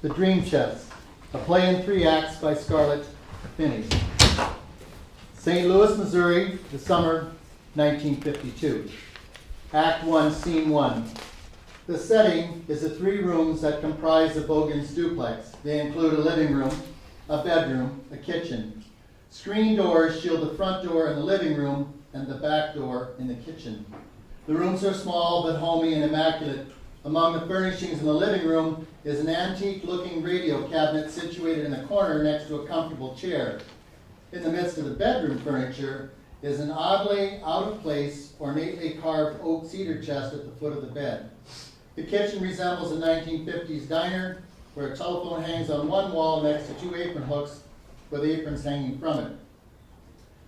The Dream Chest, a play in 3 acts by Scarlett, Finney. St. Louis, Missouri, the summer 1952. Act 1, Scene 1. The setting is the 3 rooms that comprise the Bogans duplex. They include a living room, a bedroom, a kitchen. Screen doors shield the front door in the living room and the back door in the kitchen. The rooms are small but homey and immaculate. Among the furnishings in the living room is an antique-looking radio cabinet situated in a corner next to a comfortable chair. In the midst of the bedroom furniture is an oddly out-of-place, ornately carved oak cedar chest at the foot of the bed. The kitchen resembles a 1950s diner where a telephone hangs on one wall next to 2 apron hooks with aprons hanging from it.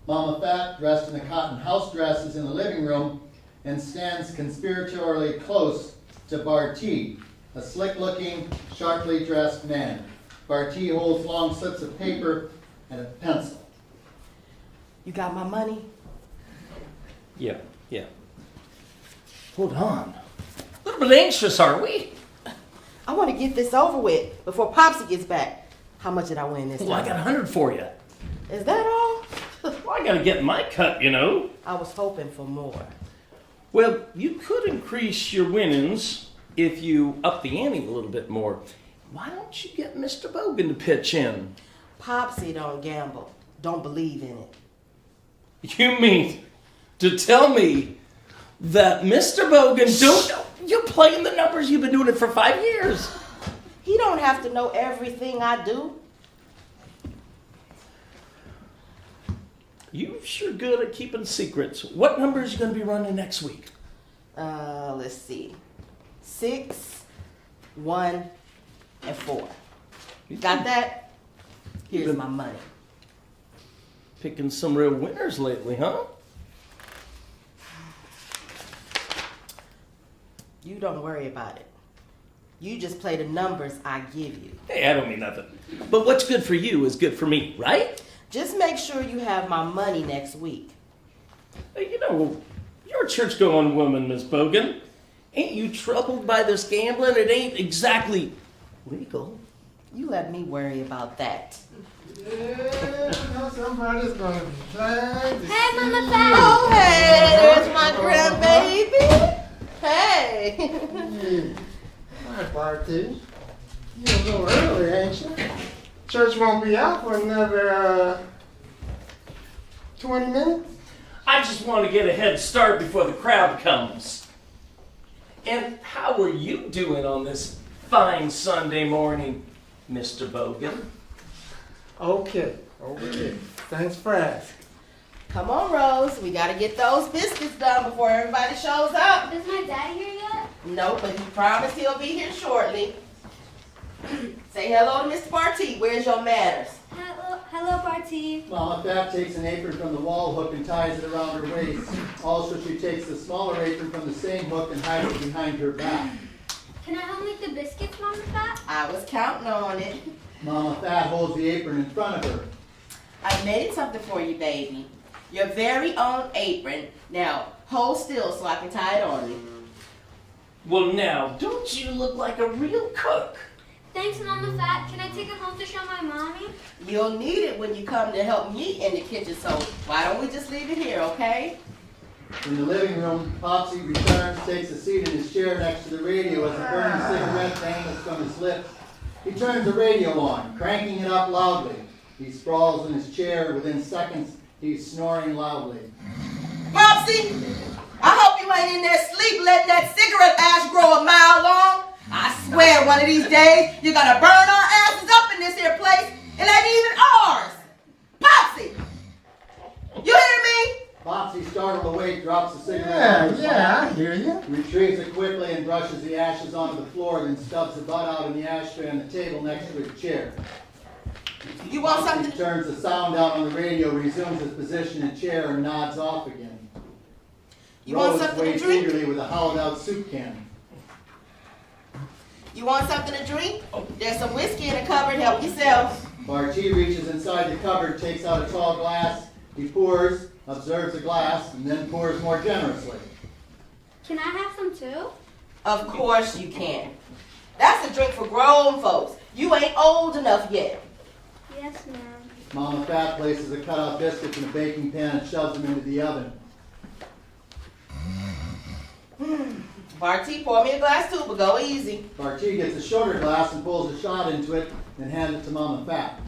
Mama Fat, dressed in a cotton house dress, is in the living room and stands conspiratorially close to Barty, a slick-looking, sharply dressed man. Barty holds long slips of paper and a pencil. You got my money? Yeah. Hold on. A little bit anxious, are we? I want to get this over with before Popsy gets back. How much did I win this time? Well, I got 100 for you. Is that all? Well, I gotta get my cut, you know. I was hoping for more. Well, you could increase your winnings if you up the ante a little bit more. Why don't you get Mr. Bogan to pitch in? Popsy don't gamble. Don't believe in it. You mean to tell me that Mr. Bogan don't... You're playing the numbers. You've been doing it for 5 years. He don't have to know everything I do. You sure good at keeping secrets. What numbers are you going to be running next week? Let's see. 6, 1, and 4. Got that? Here's my money. Picking some real winners lately, huh? You don't worry about it. You just play the numbers I give you. Hey, I don't mean nothing. But what's good for you is good for me, right? Just make sure you have my money next week. Hey, you know, you're a church-going woman, Miss Bogan. Ain't you troubled by this gambling? It ain't exactly legal. You let me worry about that. Yeah, somebody's gonna be glad to Hey, see Mama you. Fat. Oh, hey, there's my grandbaby. Hey. Yeah. Hi, Barty. You're a little early, ain't you? Church won't be out for another 20 minutes. I just want to get a head start before the crowd comes. And how are you doing on this fine Sunday morning, Mr. Bogan? Okay. Thanks for asking. Come on, Rose. We got to get those biscuits done before everybody shows up. Is my dad here yet? No, but he promised he'll be here shortly. Say hello to Mr. Barty. Where's your manners? Hello, Barty. Mama Fat takes an apron from the wall hook and ties it around her waist. Also, she takes the smaller apron from the same hook and hides it behind her back. Can I help make the biscuits, Mama Fat? I was counting on it. Mama Fat holds the apron in front of her. I made something for you, baby. Your very own apron. Now, hold still so I can tie it on you. Well, now, don't you look like a real cook? Thanks, Mama Fat. Can I take it home to show my mommy? You'll need it when you come to help me in the kitchen, so why don't we just leave it here, okay? In the living room, Popsy returns, takes a seat in his chair next to the radio as a burning cigarette dangles from his lips. He turns the radio on, cranking it up loudly. He sprawls in his chair. Within seconds, he's snoring loudly. Popsy, I hope you ain't in there sleep letting that cigarette ash grow a mile long. I swear one of these days you're gonna burn our asses up in this here place. It ain't even ours. Popsy, you hear me? Popsy, startled awake, drops the cigarette on his Yeah, lap, I hear you. retrieves it quickly and brushes the ashes onto the floor, then stubs the butt out in the ashtray on the table next to his chair. You want Popsy something? turns the sound out on the radio, resumes his position in chair, and nods off again. You want Rose something to waits drink? eagerly with a hollowed-out soup can. You want something to drink? There's some whiskey in the cupboard. Help yourself. Barty reaches inside the cupboard, takes out a tall glass. He pours, observes the glass, and then pours more generously. Can I have some too? Of course you can. That's a drink for grown folks. You ain't old enough yet. Yes, ma'am. Mama Fat places a cut-out biscuit in a baking pan and shoves them into the oven. Barty, pour me a glass too, but go easy. Barty gets a shorter glass and pulls a shot into it and hands it to Mama Fat.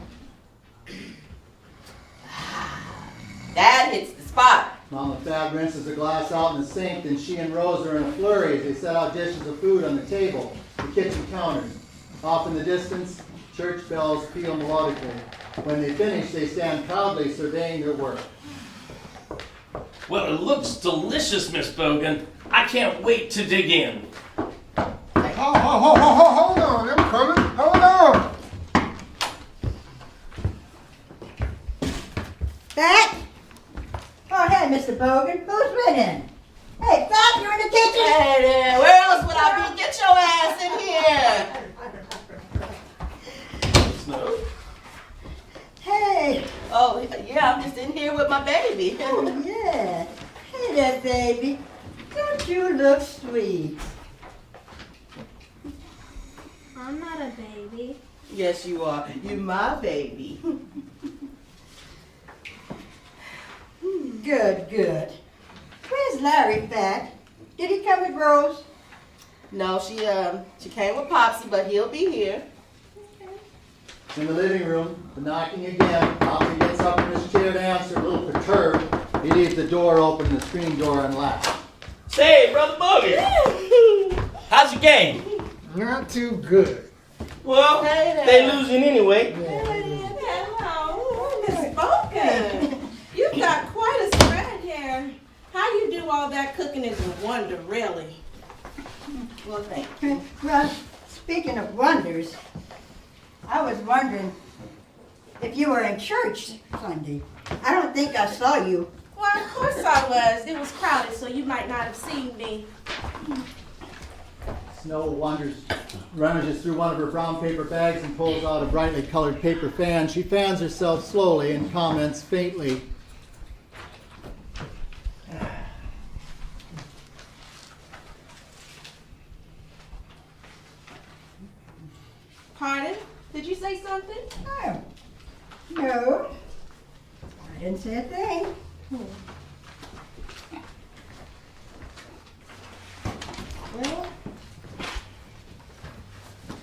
That hits the spot. Mama Fat rinses the glass out in the sink, and she and Rose are in a flurry as they set out dishes of food on the table, the kitchen counters. Off in the distance, church bells peal melodically. When they finish, they stand proudly surveying their work. Well, it looks delicious, Miss Bogan. I can't wait to dig in. Hold on, I'm coming. Hold on. Fat? Oh, hey, Mr. Bogan. Who's winning? Hey, Fat, you're in the kitchen? Hey there, where else would I be? Get your ass in here. Snow? Hey. Oh, yeah, I'm just in here with my baby. Oh, yeah. Hey there, baby. Don't you look sweet? I'm not a baby. Yes, you are. You're my baby. Good, good. Where's Larry, Fat? Did he come with Rose? No, she came with Popsy, but he'll be here. In the living room, the knocking again. Popsy gets up from his chair to answer, a little perturbed. He leaves the door open and the screen door unlatched. Say, Brother Bogan, how's your game? Not too good. Well, Hey there. they losing anyway. Hello, Miss Bogans. You've got quite a spread here. How you do all that cooking is a wonder, really. Well, thank you. Well, speaking of wonders, I was wondering if you were in church Sunday. I don't think I saw you. Well, of course I was. It was crowded, so you might not have seen me. Snow rummages through one of her brown paper bags and pulls out a brightly colored paper fan. She fans herself slowly and comments faintly, Pardon? Did you say something? Oh, no. I didn't say a thing. Well.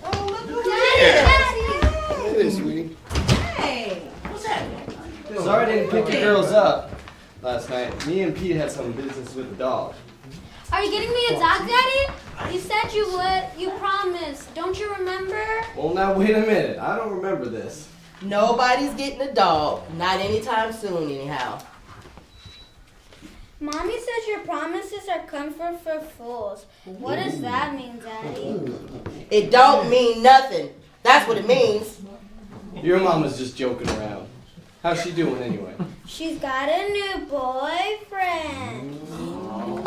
Oh, look who Daddy! It is, sweetie. Hey! What's happening? Sorry I didn't pick you girls up last night. Me and Pete had some business with the dog. Are you getting me a dog, Daddy? You said you would. You promised. Don't you remember? Well, now wait a minute. I don't remember this. Nobody's getting a dog. Not anytime soon, anyhow. Mommy says your promises are comfort for fools. What does that mean, Daddy? It don't mean nothing. That's what it means. Your mama's just joking around. How's she doing anyway? She's got a new boyfriend.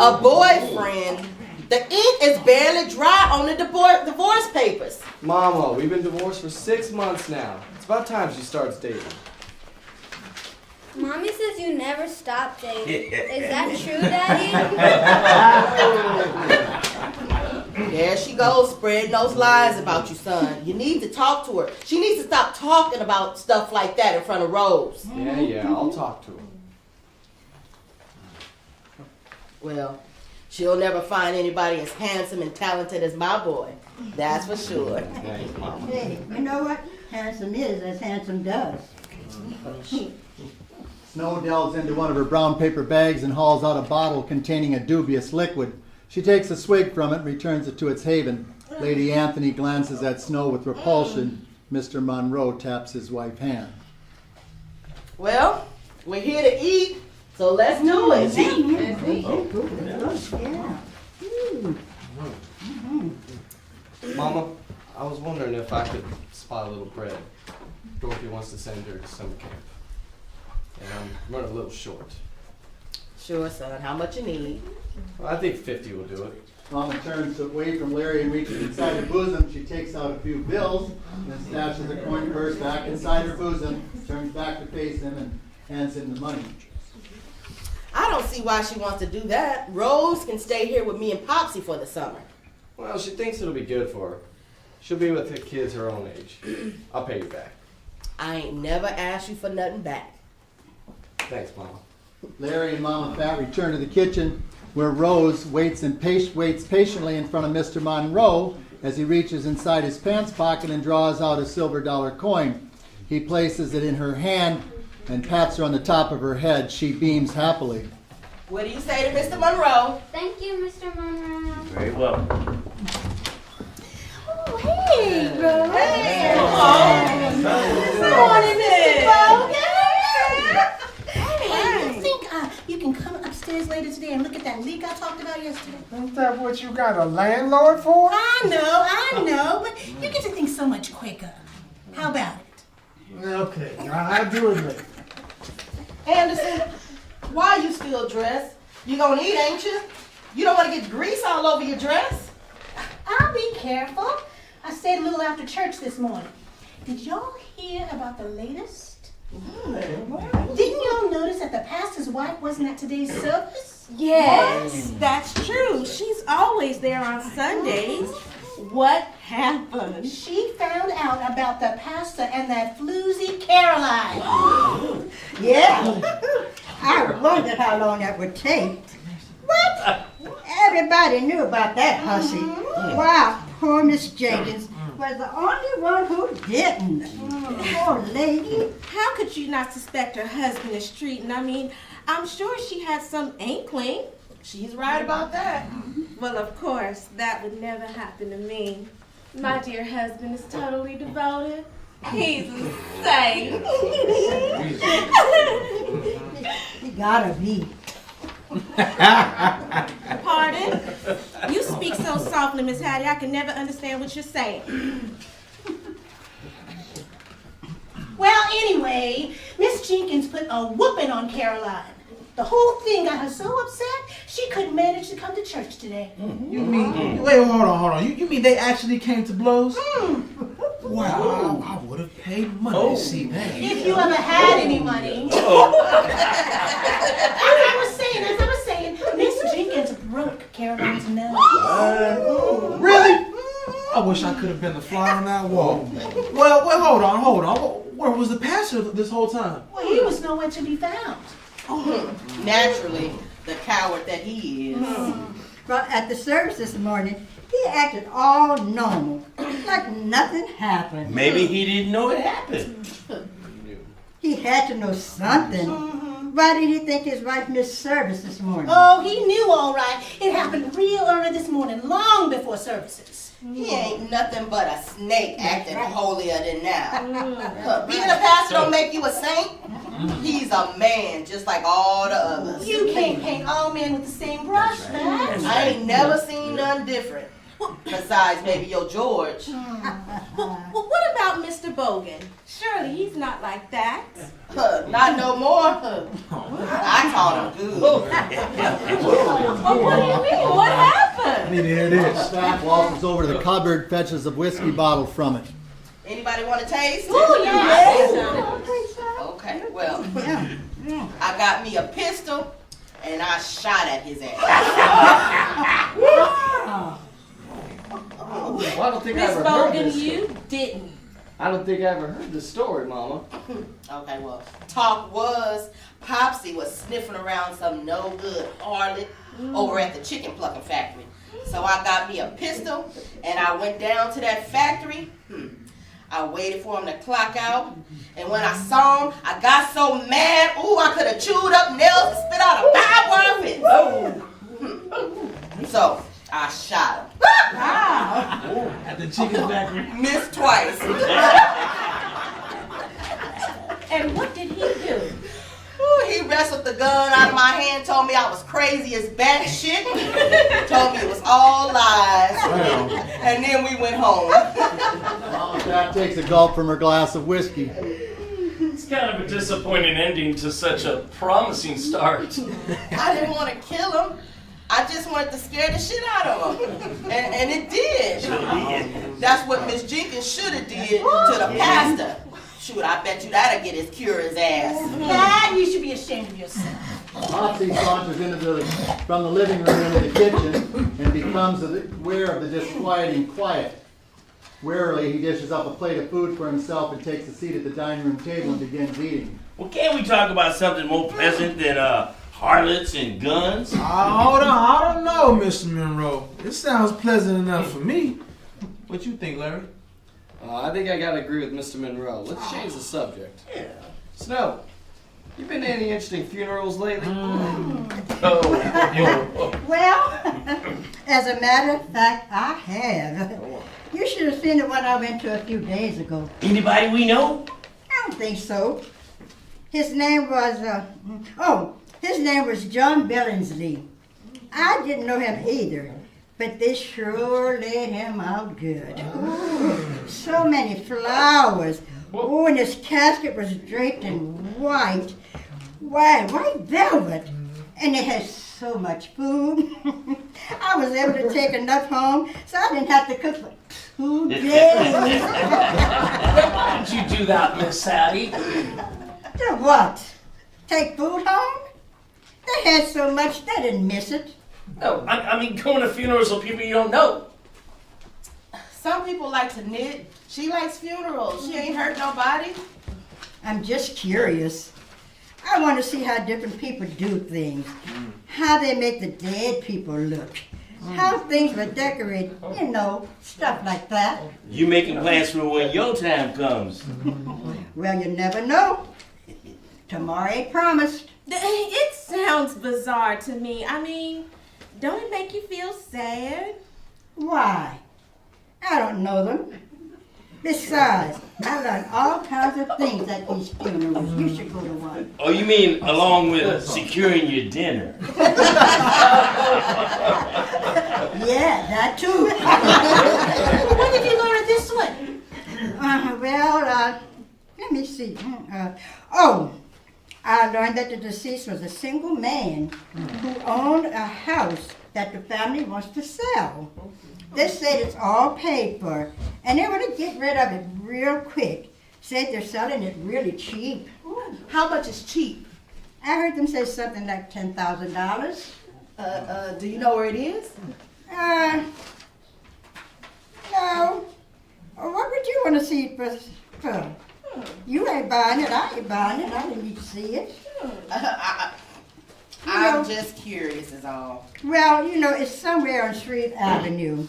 A boyfriend. The ink is barely dry on the divorce papers. Mama, we've been divorced for 6 months now. It's about time she starts dating. Mommy says you never stop dating. Is that true, Daddy? There she goes, spreading those lies about you, son. You need to talk to her. She needs to stop talking about stuff like that in front of Rose. Yeah, I'll talk to her. Well, she'll never find anybody as handsome and talented as my boy. That's for sure. Thanks, Mama. Hey, you know what? Handsome is as handsome does. Snow delves into one of her brown paper bags and hauls out a bottle containing a dubious liquid. She takes a swig from it and returns it to its haven. Lady Anthony glances at Snow with repulsion. Mr. Monroe taps his wife's hand. Well, we're here to eat, so let's do it. Yeah. Mama, I was wondering if I could spot a little bread. Dorothy wants to send her to summer camp. And I'm running a little short. Sure, son. How much you need? Well, I think 50 will do it. Mama turns away from Larry and reaches inside her bosom. She takes out a few bills and then stashes the coin purse back inside her bosom, turns back to face him, and hands him the money. I don't see why she wants to do that. Rose can stay here with me and Popsy for the summer. Well, she thinks it'll be good for her. She'll be with the kids her own age. I'll pay you back. I ain't never asked you for nothing back. Thanks, Mama. Larry and Mama Fat return to the kitchen where Rose waits patiently in front of Mr. Monroe as he reaches inside his pants pocket and draws out a silver dollar coin. He places it in her hand and pats her on the top of her head. She beams happily. What do you say to Mr. Monroe? Thank you, Mr. Monroe. Very well. Oh, hey, Rose. Hey. Good morning, Mr. Bogan. Hey, you think you can come upstairs later today and look at that leak I talked about yesterday? Ain't that what you got a landlord for? I know, but you get to think so much quicker. How about it? Okay, I'll do it later. Anderson, why you still dressed? You gonna eat, ain't you? You don't want to get grease all over your dress? I'll be careful. I stayed a little after church this morning. Did y'all hear about the latest? Didn't y'all notice that the pastor's wife wasn't at today's service? Yes, that's true. She's always there on Sundays. What happened? She found out about the pastor and that floozy Caroline. Yeah. I wondered how long that would take. What? Everybody knew about that hussy. Wow, poor Miss Jenkins was the only one who didn't. Poor lady. How could you not suspect her husband is treating? I mean, I'm sure she had some inkling. She's right about that. Well, of course, that would never happen to me. My dear husband is totally devoted. He's insane. You gotta be. Pardon? You speak so softly, Miss Hattie, I can never understand what you're saying. Well, anyway, Miss Jenkins put a whooping on Caroline. The whole thing got her so upset, she couldn't manage to come to church today. You mean, wait, hold on. You mean they actually came to blows? Wow, I would have paid money to see that. If you ever had any money. As I was saying, Miss Jenkins broke Caroline's nose. Really? I wish I could have been the fly on that wall. Well, hold on. Where was the pastor this whole time? Well, he was nowhere to be found. Naturally, the coward that he is. Well, at the service this morning, he acted all normal, like nothing happened. Maybe he didn't know it happened. He had to know something. Why did he think his wife missed service this morning? Oh, he knew all right. It happened real early this morning, long before services. He ain't nothing but a snake acting holier than thou. Being a pastor don't make you a saint. He's a man just like all the others. You can't paint all men with the same brush, man. I ain't never seen none different. Besides maybe your George. Well, what about Mr. Bogan? Surely he's not like that. Not no more. I taught him good. Well, what do you mean? What happened? I need to hear this. Fat waltzes over to the cupboard, fetches a whiskey bottle from it. Anybody want to taste? Oh, yes. Okay, well, I got me a pistol and I shot at his ass. Well, I don't think I Miss ever heard Bogan, this. you didn't. I don't think I ever heard this story, Mama. Okay, well, talk was Popsy was sniffing around some no good harlot over at the chicken plucking factory. So I got me a pistol and I went down to that factory. I waited for him to clock out, and when I saw him, I got so mad, I could have chewed up nails and spit out a barbed wire fist. So I shot him. At the chicken factory. Missed twice. And what did he do? He wrestled the gun out of my hand, told me I was crazy as batshit, told me it was all lies, and then we went home. Mama Fat takes a gulp from her glass of whiskey. It's kind of a disappointing ending to such a promising start. I didn't want to kill him. I just wanted to scare the shit out of him. And it did. That's what Miss Jenkins should have did to the pastor. Shoot, I bet you that'll get his cure his ass. Dad, you should be ashamed of yourself. Popsy saunters from the living room into the kitchen and becomes aware of the disquieting quiet. Wearily, he dishes up a plate of food for himself and takes a seat at the dining room table and begins eating. Well, can't we talk about something more pleasant than harlots and guns? Hold on, I don't know, Mr. Monroe. It sounds pleasant enough for me. What you think, Larry? I think I gotta agree with Mr. Monroe. Let's change the subject. Yeah. Snow, you been to any interesting funerals lately? Well, as a matter of fact, I have. You should have seen the one I went to a few days ago. Anybody we know? I don't think so. His name was, his name was John Billingsley. I didn't know him either, but they sure laid him out good. So many flowers. Oh, and his casket was draped in white velvet. And it had so much food. I was able to take enough home, so I didn't have to cook for 2 days. Why did you do that, Miss Sadie? Do what? Take food home? They had so much, they didn't miss it. No, I mean going to funerals of people you don't know. Some people like to knit. She likes funerals. She ain't hurt nobody. I'm just curious. I want to see how different people do things. How they make the dead people look. How things were decorated, stuff like that. You making plans for when your time comes? Well, you never know. Tomorrow ain't promised. It sounds bizarre to me. I mean, don't it make you feel sad? Why? I don't know them. Besides, I learned all kinds of things at these funerals. You should go to one. Oh, you mean along with securing your dinner? Yeah, that too. When did you learn of this one? Let me see. I learned that the deceased was a single man who owned a house that the family wants to sell. They said it's all paid for, and they want to get rid of it real quick. Said they're selling it really cheap. How much is cheap? I heard them say something like $10,000. Do you know where it is? No. What would you want to see it for? You ain't buying it, I ain't buying it. I didn't need to see it. I'm just curious is all. Well, it's somewhere on Shreve Avenue.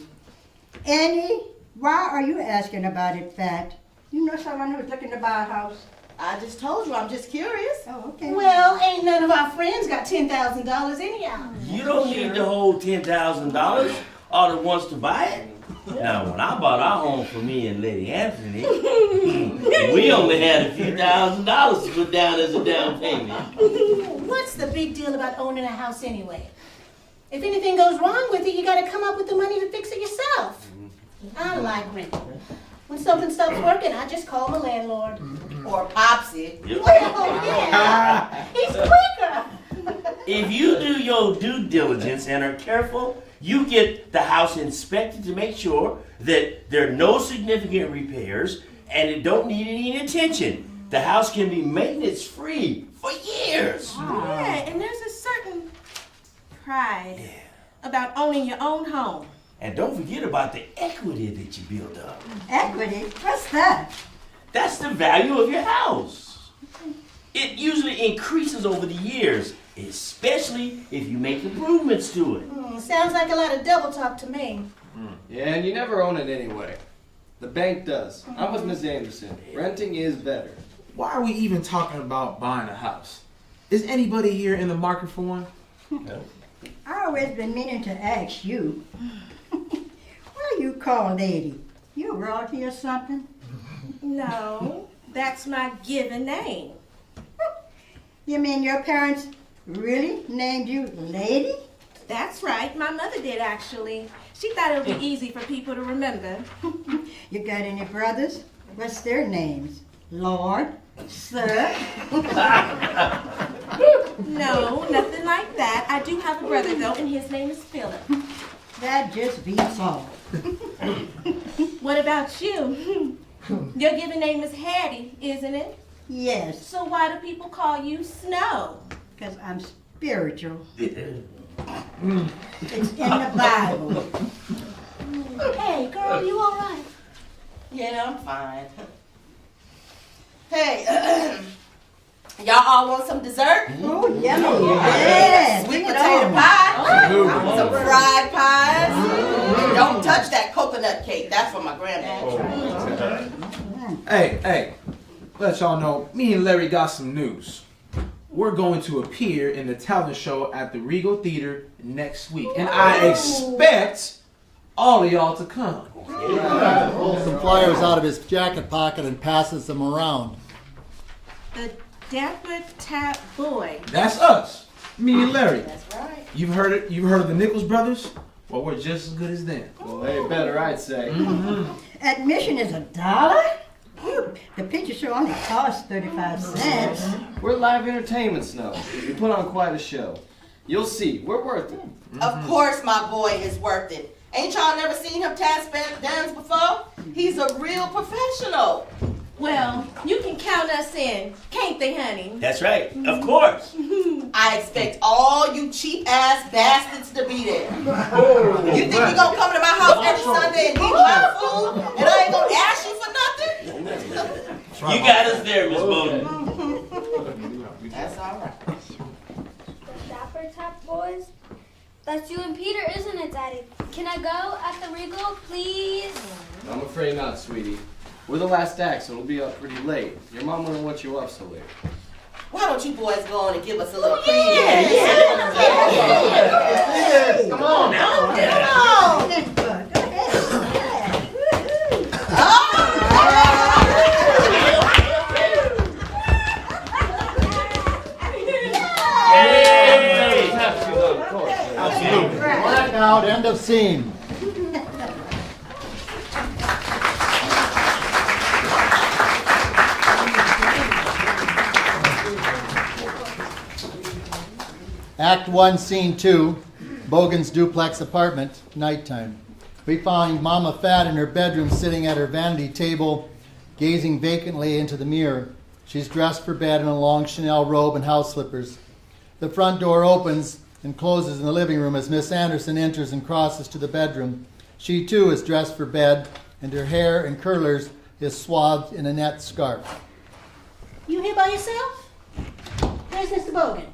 Annie, why are you asking about it, Fat? You know someone who's looking to buy a house? I just told you, I'm just curious. Oh, okay. Well, ain't none of our friends got $10,000 anyhow. You don't need the whole $10,000 all at once to buy it. Now, when I bought our home for me and Lady Anthony, we only had a few $1,000s to put down as a down payment. What's the big deal about owning a house anyway? If anything goes wrong with it, you gotta come up with the money to fix it yourself. I like renting. When something stops working, I just call my landlord. Or Popsy. Well, yeah, he's quicker. If you do your due diligence and are careful, you get the house inspected to make sure that there are no significant repairs and it don't need any attention. The house can be maintenance free for years. Yeah, and there's a certain pride about owning your own home. And don't forget about the equity that you build up. Equity? What's that? That's the value of your house. It usually increases over the years, especially if you make improvements to it. Sounds like a lot of double talk to me. Yeah, and you never own it anyway. The bank does. I'm with Miss Anderson. Renting is better. Why are we even talking about buying a house? Is anybody here in the market for one? No. I always been meaning to ask you. Why you call lady? You royalty or something? No, that's my given name. You mean your parents really named you Lady? That's right, my mother did actually. She thought it would be easy for people to remember. You got any brothers? What's their names? Lord? Sir? No, nothing like that. I do have a brother though, and his name is Philip. That just beats all. What about you? Your given name is Hattie, isn't it? Yes, So why do people call you Snow? because I'm spiritual. It's in the Bible. Hey, girl, you all right? Yeah, I'm fine. Hey, y'all all want some dessert? Oh, yummy. Yeah, sweet potato pie, Ooh. some fried pies. Don't touch that coconut cake. That's for my granddad. Hey, let y'all know, me and Larry got some news. We're going to appear in the talent show at the Regal Theater next week, and I expect all of y'all to come. Pulls some flyers out of his jacket pocket and passes them around. The Dapper Tap Boy. That's us, me and Larry. That's right. You've heard it. You've heard of the Nichols brothers? Well, we're just as good as them. Well, they better, I'd say. Admission is $1? Whew, the picture show only costs 35 cents. We're live entertainment snobs. We put on quite a show. You'll see, we're worth it. Of course my boy is worth it. Ain't y'all never seen him tap dance before? He's a real professional. Well, you can count us in, can't they, honey? That's right, of course. I expect all you cheap ass bastards to be there. You think you gonna come to my house every Sunday and eat my food and I ain't gonna ask you for nothing? You got us there, Miss Bowden. That's all right. The Dapper Tap Boys? That's you and Peter, isn't it, Daddy? Can I go at the Regal, please? I'm afraid not, sweetie. We're the last act, so it'll be up pretty late. Your mom wouldn't want you up so late. Why don't you boys go on and give us a little Come on now. Go ahead. Blackout, end of scene. Act 1, Scene 2, Bogans' duplex apartment, nighttime. We find Mama Fat in her bedroom sitting at her vanity table, gazing vacantly into the mirror. She's dressed for bed in a long Chanel robe and house slippers. The front door opens and closes in the living room as Miss Anderson enters and crosses to the bedroom. She too is dressed for bed, and her hair and curlers is swathed in a net scarf. You here by yourself? Where's Mr. Bogan?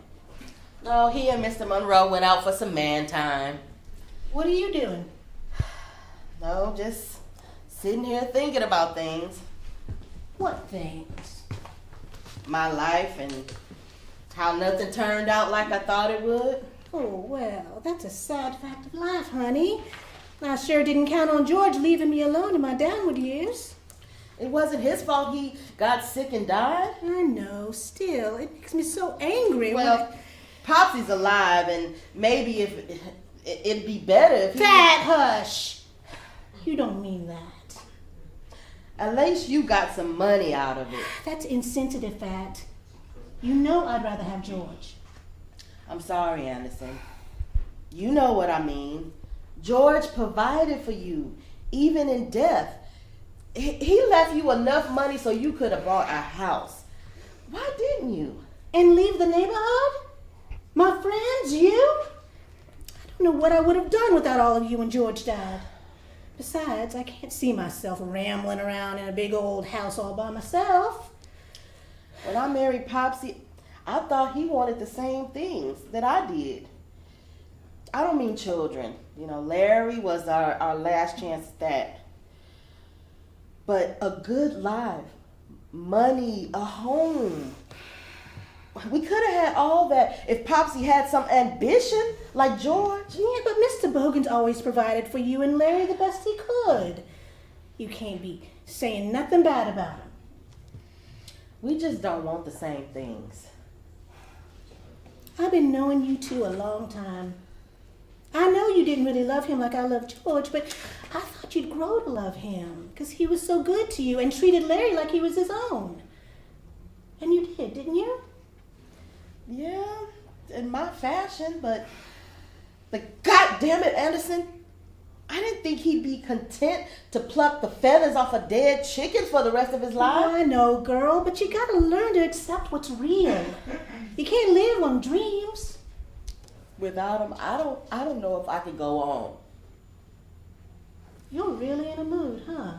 No, he and Mr. Monroe went out for some man time. What are you doing? No, just sitting here thinking about things. What things? My life and how nothing turned out like I thought it would. Oh, well, that's a sad fact of life, honey. I sure didn't count on George leaving me alone in my downward years. It wasn't his fault he got sick and died. I know, still, it makes me so angry. Well, Popsy's alive, and maybe if it'd be better if he... Fat, hush! You don't mean that. At least you got some money out of it. That's insensitive, Fat. You know I'd rather have George. I'm sorry, Anderson. You know what I mean. George provided for you, even in death. He left you enough money so you could have bought a house. Why didn't you? And leave the neighborhood? My friends, you? I don't know what I would have done without all of you when George died. Besides, I can't see myself rambling around in a big old house all by myself. When I married Popsy, I thought he wanted the same things that I did. I don't mean children. You know, Larry was our last chance at that. But a good life, money, a home. We could have had all that if Popsy had some ambition like George. Yeah, but Mr. Bogans always provided for you and Larry the best he could. You can't be saying nothing bad about him. We just don't want the same things. I've been knowing you two a long time. I know you didn't really love him like I love George, but I thought you'd grow to love him because he was so good to you and treated Larry like he was his own. And you did, didn't you? Yeah, in my fashion, but God damn it, Anderson, I didn't think he'd be content to pluck the feathers off a dead chicken for the rest of his life. Oh, I know, girl, but you gotta learn to accept what's real. You can't live on dreams. Without him, I don't know if I could go on. You're really in a mood, huh?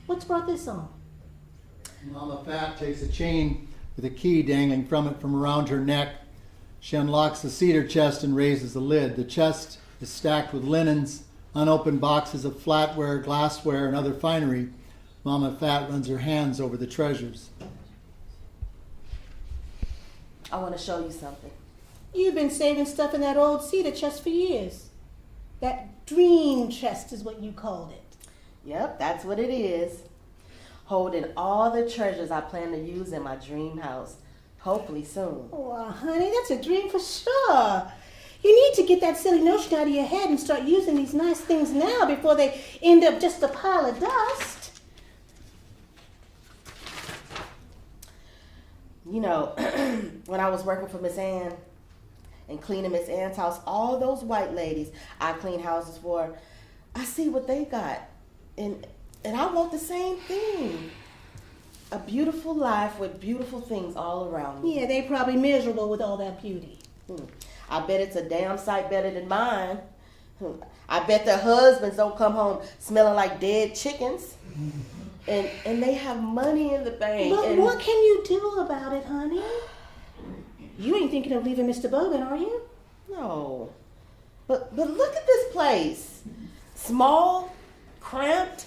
What's brought this on? Mama Fat takes a chain with a key dangling from it from around her neck. She unlocks the cedar chest and raises the lid. The chest is stacked with linens, unopened boxes of flatware, glassware, and other finery. Mama Fat runs her hands over the treasures. I want to show you something. You've been saving stuff in that old cedar chest for years. That dream chest is what you called it. Yep, that's what it is. Holding all the treasures I plan to use in my dream house. Hopefully soon. Oh, honey, that's a dream for sure. You need to get that silly notion out of your head and start using these nice things now before they end up just a pile of dust. You know, when I was working for Miss Ann and cleaning Miss Ann's house, all those white ladies I clean houses for, I see what they got. And I want the same thing. A beautiful life with beautiful things all around me. Yeah, they probably miserable with all that beauty. I bet it's a damn sight better than mine. I bet their husbands don't come home smelling like dead chickens. And they have money in the bank. But what can you do about it, honey? You ain't thinking of leaving Mr. Bogan, are you? No. But look at this place. Small, cramped.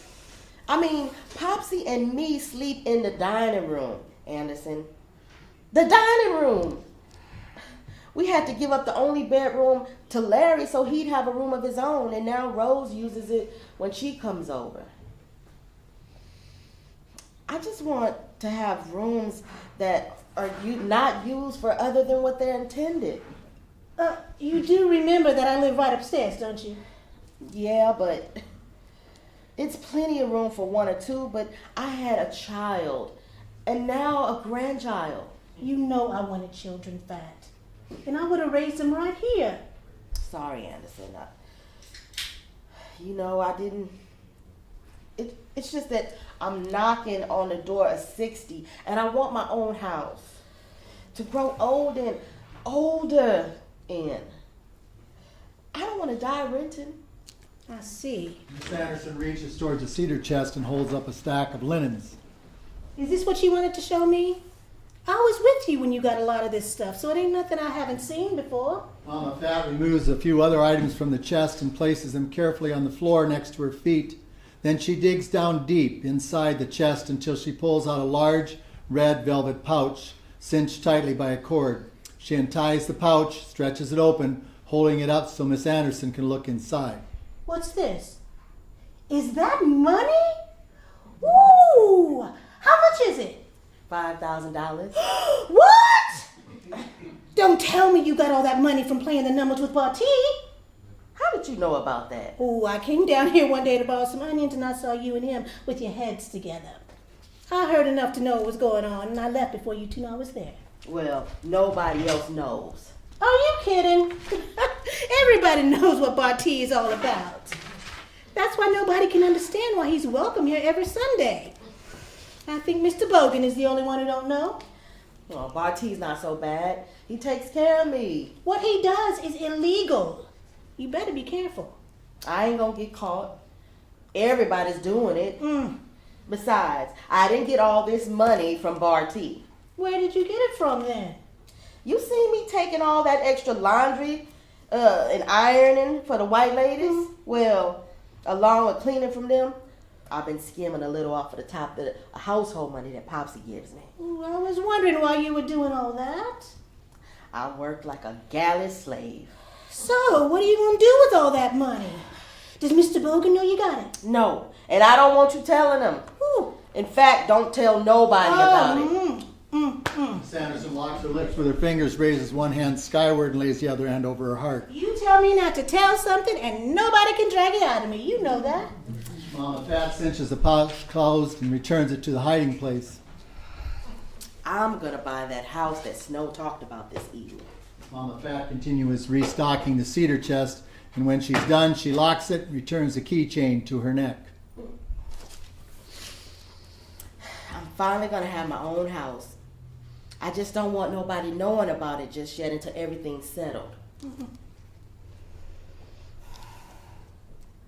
I mean, Popsy and me sleep in the dining room, Anderson. The dining room. We had to give up the only bedroom to Larry so he'd have a room of his own, and now Rose uses it when she comes over. I just want to have rooms that are not used for other than what they're intended. You do remember that I live right upstairs, don't you? Yeah, but it's plenty of room for one or two, but I had a child and now a grandchild. You know I wanted children, Fat. And I would have raised them right here. Sorry, Anderson. I didn't. It's just that I'm knocking on the door of 60 and I want my own house to grow old and older in. I don't want to die renting. I see. Miss Anderson reaches towards a cedar chest and holds up a stack of linens. Is this what you wanted to show me? I was with you when you got a lot of this stuff, so it ain't nothing I haven't seen before. Mama Fat removes a few other items from the chest and places them carefully on the floor next to her feet. Then she digs down deep inside the chest until she pulls out a large red velvet pouch cinched tightly by a cord. She unties the pouch, stretches it open, holding it up so Miss Anderson can look inside. What's this? Is that money? Ooh! How much is it? $5,000. What? Don't tell me you got all that money from playing the numbers with Barty. How did you know about that? Oh, I came down here one day to borrow some onions and I saw you and him with your heads together. I heard enough to know what was going on and I left before you two knew I was there. Well, nobody else knows. Are you kidding? Everybody knows what Barty is all about. That's why nobody can understand why he's welcome here every Sunday. I think Mr. Bogan is the only one who don't know. Well, Barty's not so bad. He takes care of me. What he does is illegal. You better be careful. I ain't gonna get caught. Everybody's doing it. Besides, I didn't get all this money from Barty. Where did you get it from then? You see me taking all that extra laundry and ironing for the white ladies? Well, along with cleaning from them, I've been skimming a little off of the top of the household money that Popsy gives me. Ooh, I was wondering why you were doing all that. I work like a galley slave. So, what are you going to do with all that money? Does Mr. Bogan know you got it? No, and I don't want you telling him. In fact, don't tell nobody about it. Miss Anderson locks her lips with her fingers, raises one hand skyward, and lays the other hand over her heart. You tell me not to tell something, and nobody can drag it out of me. You know that. Mama Fat cinches the pouch closed and returns it to the hiding place. I'm going to buy that house that Snow talked about this evening. Mama Fat continues restocking the cedar chest, and when she's done, she locks it and returns the keychain to her neck. I'm finally going to have my own house. I just don't want nobody knowing about it just yet until everything's settled.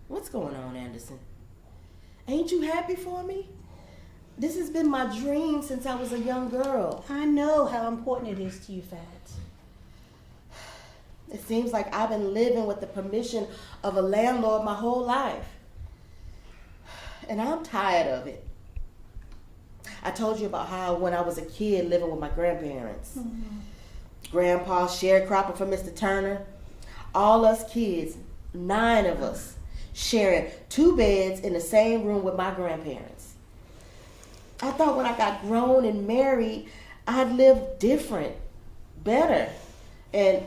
What's going on, Anderson? Ain't you happy for me? This has been my dream since I was a young girl. I know how important it is to you, Fads. It seems like I've been living with the permission of a landlord my whole life. And I'm tired of it. I told you about how when I was a kid living with my grandparents. Grandpa sharecropping for Mr. Turner. All us kids, 9 of us, sharing 2 beds in the same room with my grandparents. I thought when I got grown and married, I'd live different, better. And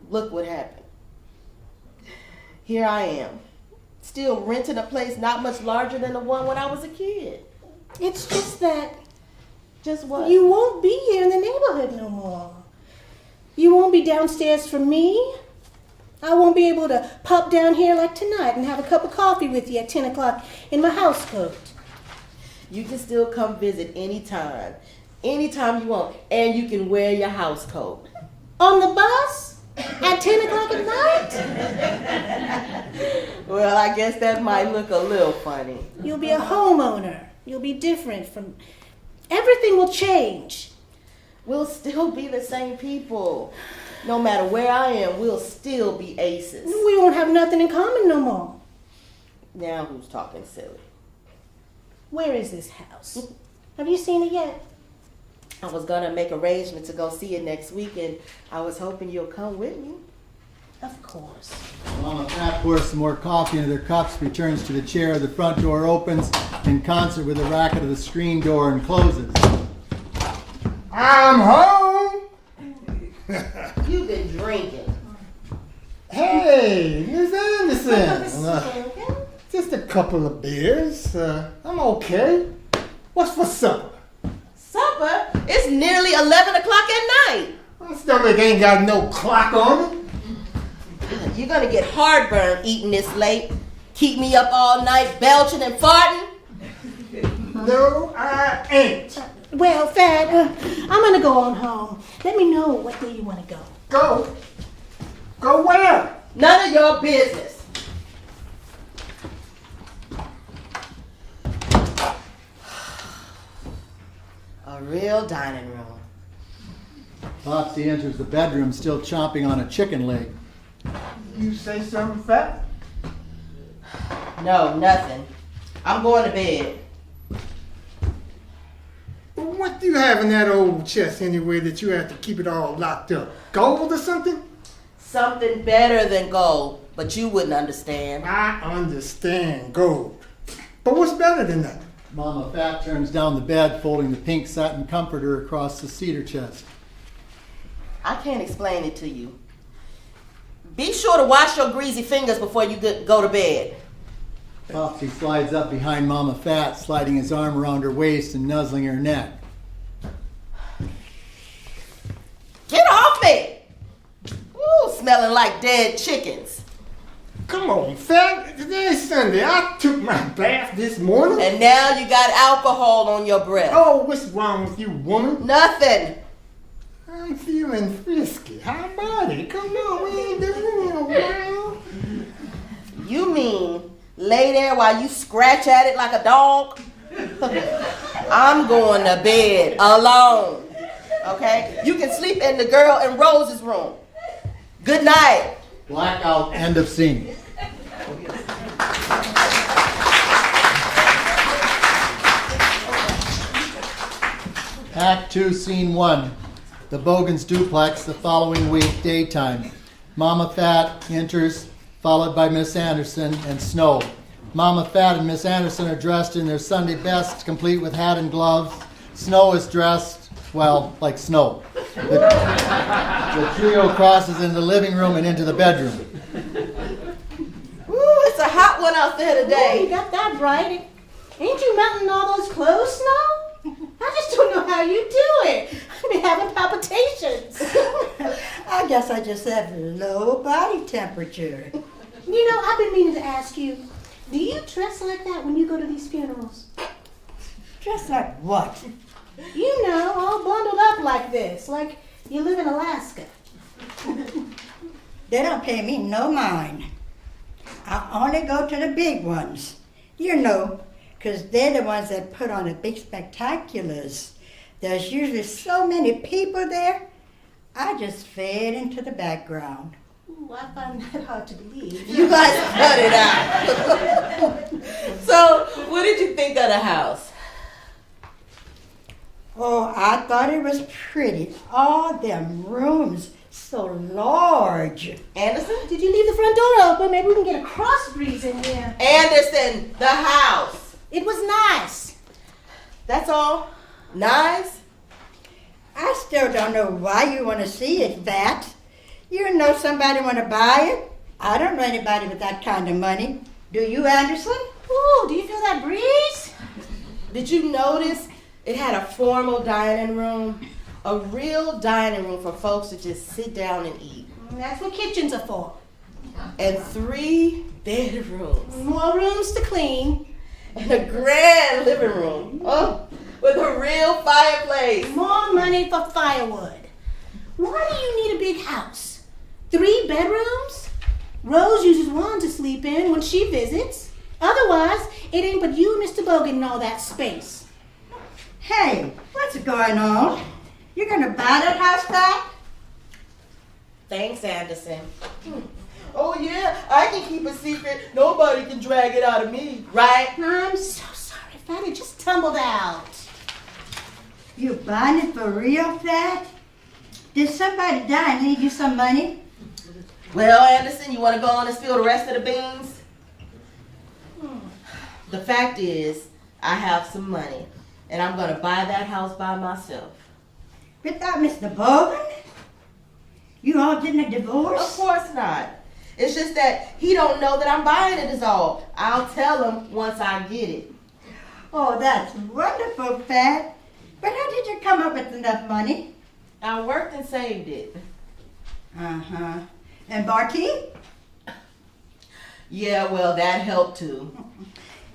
look what happened. Here I am, still renting a place not much larger than the one when I was a kid. It's just that Just what? you won't be here in the neighborhood no more. You won't be downstairs for me. I won't be able to pop down here like tonight and have a cup of coffee with you at 10 o'clock in my house coat. You can still come visit anytime you want, and you can wear your house coat. On the bus? At 10 o'clock at night? Well, I guess that might look a little funny. You'll be a homeowner. You'll be different from... Everything will change. We'll still be the same people. No matter where I am, we'll still be aces. We won't have nothing in common no more. Now who's talking silly? Where is this house? Have you seen it yet? I was gonna make arrangements to go see it next week, and I was hoping you'll come with me. Of course. Mama Pat pours some more coffee into their cups, returns to the chair. The front door opens in concert with the racket of the screen door and closes. I'm home. You've been drinking. Hey, Miss Anderson. Just a couple of beers. I'm okay. What's for supper? Supper? It's nearly 11 o'clock at night. My stomach ain't got no clock on it. You're gonna get heartburn eating this late. Keep me up all night belching and farting. No, I ain't. Well, Fad, I'm gonna go on home. Let me know what day you want to go. Go? Go where? None of your business. A real dining room. Popsy enters the bedroom still chomping on a chicken leg. You say something, Fat? No, nothing. I'm going to bed. What do you have in that old chest anyway that you have to keep it all locked up? Gold or something? Something better than gold, but you wouldn't understand. I understand gold. But what's better than that? Mama Fat turns down the bed, folding the pink satin comforter across the cedar chest. I can't explain it to you. Be sure to wash your greasy fingers before you go to bed. Popsy slides up behind Mama Fat, sliding his arm around her waist and nuzzling her neck. Get off me! Ooh, smelling like dead chickens. Come on, Fat. Today's Sunday. I took my bath this morning. And now you got alcohol on your breath. Oh, what's wrong with you, woman? Nothing. I'm feeling frisky. How about it? Come on, we ain't doing it in a while. You mean lay there while you scratch at it like a dog? I'm going to bed alone. Okay? You can sleep in the girl in Rose's room. Good night. Blackout, end of scene. Act 2, Scene 1. The Bogans Duplex, the following week, daytime. Mama Fat enters, followed by Miss Anderson and Snow. Mama Fat and Miss Anderson are dressed in their Sunday best, complete with hat and gloves. Snow is dressed, well, like snow. The trio crosses into the living room and into the bedroom. Ooh, it's a hot one out there Oh, today. you got that right. Ain't you melting all those clothes, Snow? I just don't know how you do it. I've been having palpitations. I guess I just have low body temperature. You know, I've been meaning to ask you, do you dress like that when you go to these funerals? Dress like what? You know, all bundled up like this, like you live in Alaska. They don't pay me no mind. I only go to the big ones. You know, because they're the ones that put on the big spectaculars. There's usually so many people there, I just fade into the background. Ooh, I find that hard to believe. You guys cut it out. So, what did you think of the house? Oh, I thought it was pretty. All them rooms, so large. Anderson? Did you leave the front door open? Maybe we can get a cross breeze in here. Anderson, the house. It was nice. That's all. Nice. I still don't know why you want to see it, Fat. You know somebody want to buy it? I don't know anybody with that kind of money. Do you, Anderson? Ooh, do you feel that breeze? Did you notice it had a formal dining room? A real dining room for folks to just sit down and eat. That's what kitchens are for. And 3 bedrooms. More rooms to clean. And a grand living room. Oh, with a real fireplace. More money for firewood. Why do you need a big house? 3 bedrooms? Rose uses one to sleep in when she visits. Otherwise, it ain't but you and Mr. Bogan in all that space. Hey, what's going on? You're going to buy that house back? Thanks, Anderson. Oh, yeah, I can keep a secret. Nobody can drag it out of me, right? I'm so sorry, Fatty. Just tumbled out. You buying it for real, Fat? Did somebody die and leave you some money? Well, Anderson, you want to go on and spill the rest of the beans? The fact is, I have some money, and I'm going to buy that house by myself. Without Mr. Bogan? You all getting a divorce? Of course not. It's just that he don't know that I'm buying it is all. I'll tell him once I get it. Oh, that's wonderful, Fat. But how did you come up with enough money? I worked and saved it. Uh-huh. And Barty? Yeah, well, that helped too.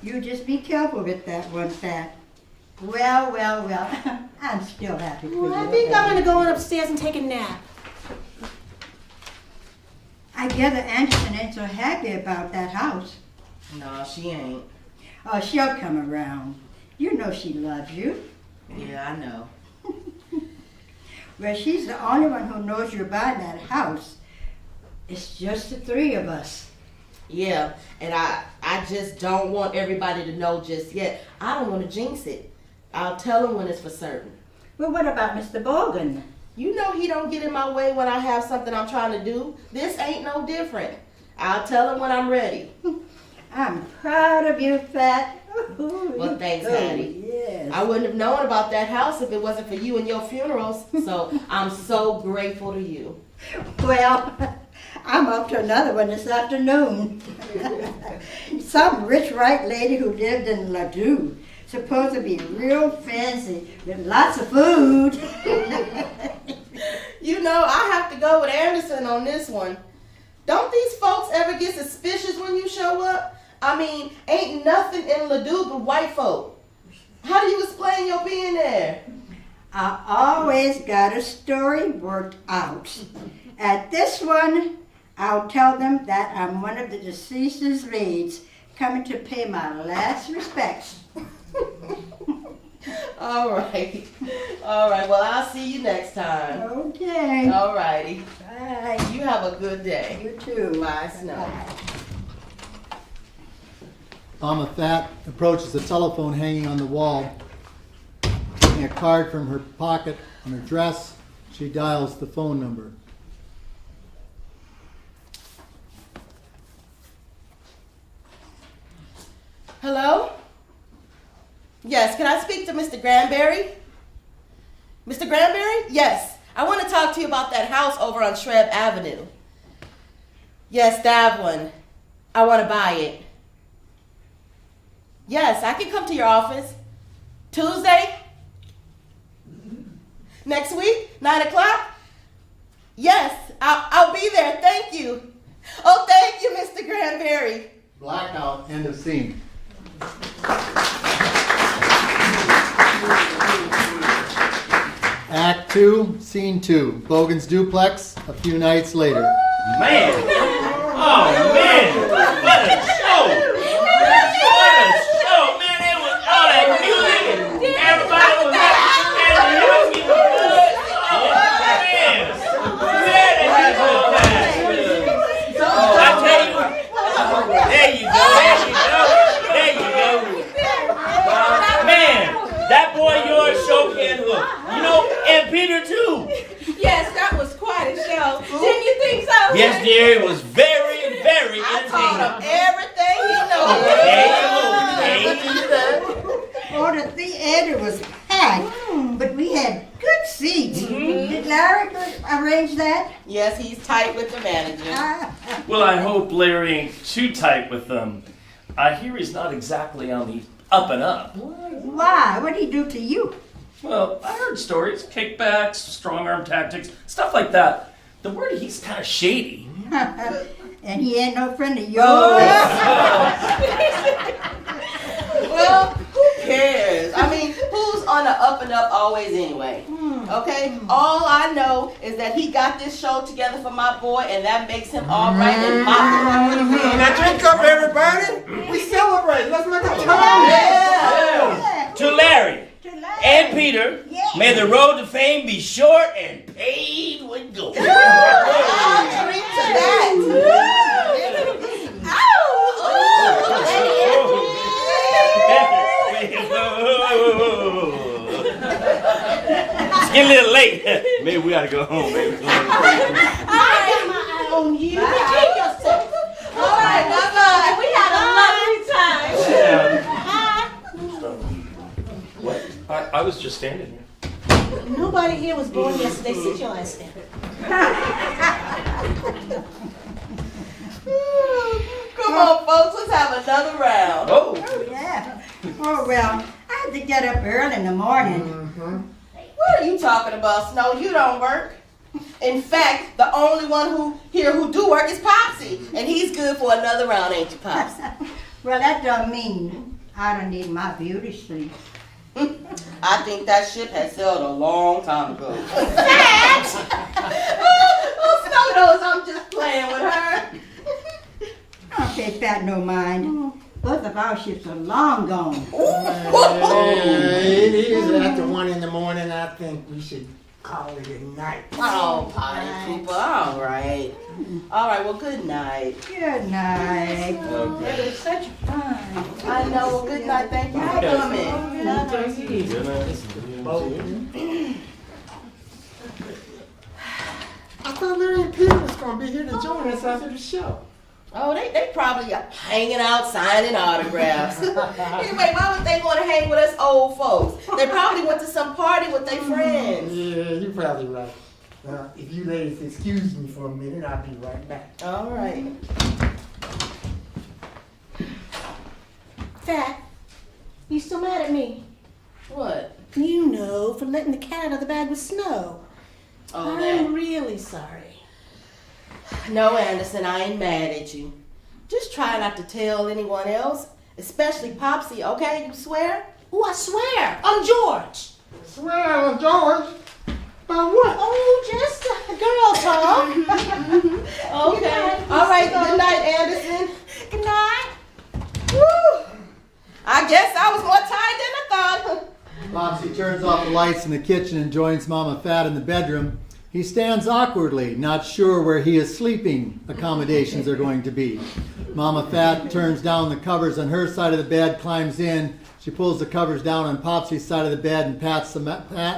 You just be careful with that one, Fat. Well. I'm still happy for you. I think I'm going to go on upstairs and take a nap. I gather Anderson ain't so happy about that house. No, she ain't. Oh, she'll come around. You know she loves you. Yeah, I know. Well, she's the only one who knows you're buying that house. It's just the 3 of us. Yeah, and I just don't want everybody to know just yet. I don't want to jinx it. I'll tell him when it's for certain. Well, what about Mr. Bogan? You know he don't get in my way when I have something I'm trying to do. This ain't no different. I'll tell him when I'm ready. I'm proud of you, Fat. Well, thanks, Hattie. Yes. I wouldn't have known about that house if it wasn't for you and your funerals. So I'm so grateful to you. Well, I'm up to another one this afternoon. Some rich white lady who lived in Ladue. Supposed to be real fancy with lots of food. You know, I have to go with Anderson on this one. Don't these folks ever get suspicious when you show up? I mean, ain't nothing in Ladue but white folk. How do you explain your being there? I always got a story worked out. At this one, I'll tell them that I'm one of the deceased's maids coming to pay my last respects. All right. Well, I'll see you next time. Okay. All righty. Bye. You have a good day. You too. Bye, Snow. Mama Fat approaches the telephone hanging on the wall. Taking a card from her pocket on her dress, she dials the phone number. Hello? Yes, can I speak to Mr. Granberry? Mr. Granberry? Yes, I want to talk to you about that house over on Shreb Avenue. Yes, that one. I want to buy it. Yes, I can come to your office. Tuesday? Next week? 9 o'clock? Yes, I'll be there. Thank you. Oh, thank you, Mr. Granberry. Blackout, end of scene. Act 2, Scene 2, Bogans Duplex, a few nights later. Man! Oh, man! What a show! What a show! Man, it here. It was very, very I told him entertaining. everything he knows. Oh, the theater was packed, but we had good seats. Did Larry arrange that? Yes, he's tight with the manager. Well, I hope Larry ain't too tight with them. I hear he's not exactly on the up and up. Why? What did he do to you? Well, I heard stories, kickbacks, strong arm tactics, stuff like that. The word he's kind of shady. And he ain't no friend of yours. Well, who cares? I mean, who's on the up and up always anyway? Okay? All I know is that he got this show together for my boy, and that makes him all right in my book. Now drink up, everybody. We celebrate. Let's make a toast. Yeah. To Larry and Peter, may the road to fame be short and paved with gold. I'll drink to that. It's getting a little late. Maybe we gotta go home, baby. I got my eye on you. Take yourself. All right, bye-bye. We had a lovely time. What? I was just standing here. Nobody here was born yesterday. Sit your ass down. Come on, folks. Let's have another round. Oh! Yeah. Oh, well, I had to get up early in the morning. What are you talking about, Snow? You don't work. In fact, the only one who do work is Popsy. And he's good for another round, ain't you, Pops? Well, that don't mean I don't need my beauty sleep. I think that ship has sailed a long time ago. Oh, Snow knows I'm just playing with her. Don't say Fat no mind. Both of our ships are long gone. It is after 1 in the morning. I think we should call it a night. Oh, potty people. All right. All right, well, good night. Good night. That was such fun. I know. Well, good night. Thank you for coming. I thought Larry and Peter was going to be here to join us after the show. Oh, they probably hanging out, signing autographs. Anyway, why would they want to hang with us old folks? They probably went to some party with their friends. Yeah, you're probably right. If you ladies excuse me for a minute, I'll be right back. All right. Fat, you still mad at me? What? You know, for letting the cat out of the bag with Snow. Oh, I'm really sorry. No, Anderson, I ain't mad at you. Just try not to tell anyone else, especially Popsy, okay? You swear? Oh, I swear, on George. Swear on George? About what? Oh, just girl talk. Okay. All right, good night, Anderson. Good night. Woo! I guess I was more tired than I thought. Popsy turns off the lights in the kitchen and joins Mama Fat in the bedroom. He stands awkwardly, not sure where his sleeping accommodations are going to be. Mama Fat turns down the covers on her side of the bed, climbs in. She pulls the covers down on Popsy's side of the bed and pats the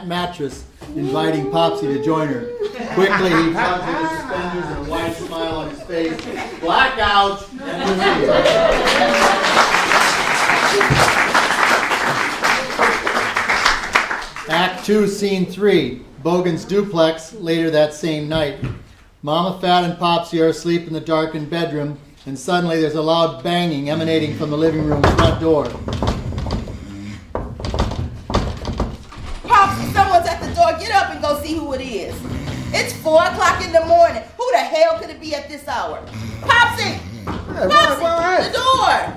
mattress, inviting Popsy to join her. Quickly, he tugs at his suspenders and a wide smile on his face. Blackout! Act 2, Scene 3. Bogans' Duplex, later that same night. Mama Fat and Popsy are asleep in the darkened bedroom, and suddenly there's a loud banging emanating from the living room front door. Popsy, someone's at the door. Get up and go see who it is. It's 4 o'clock in the morning. Who the hell could it be at this hour? Popsy! Popsy, the door!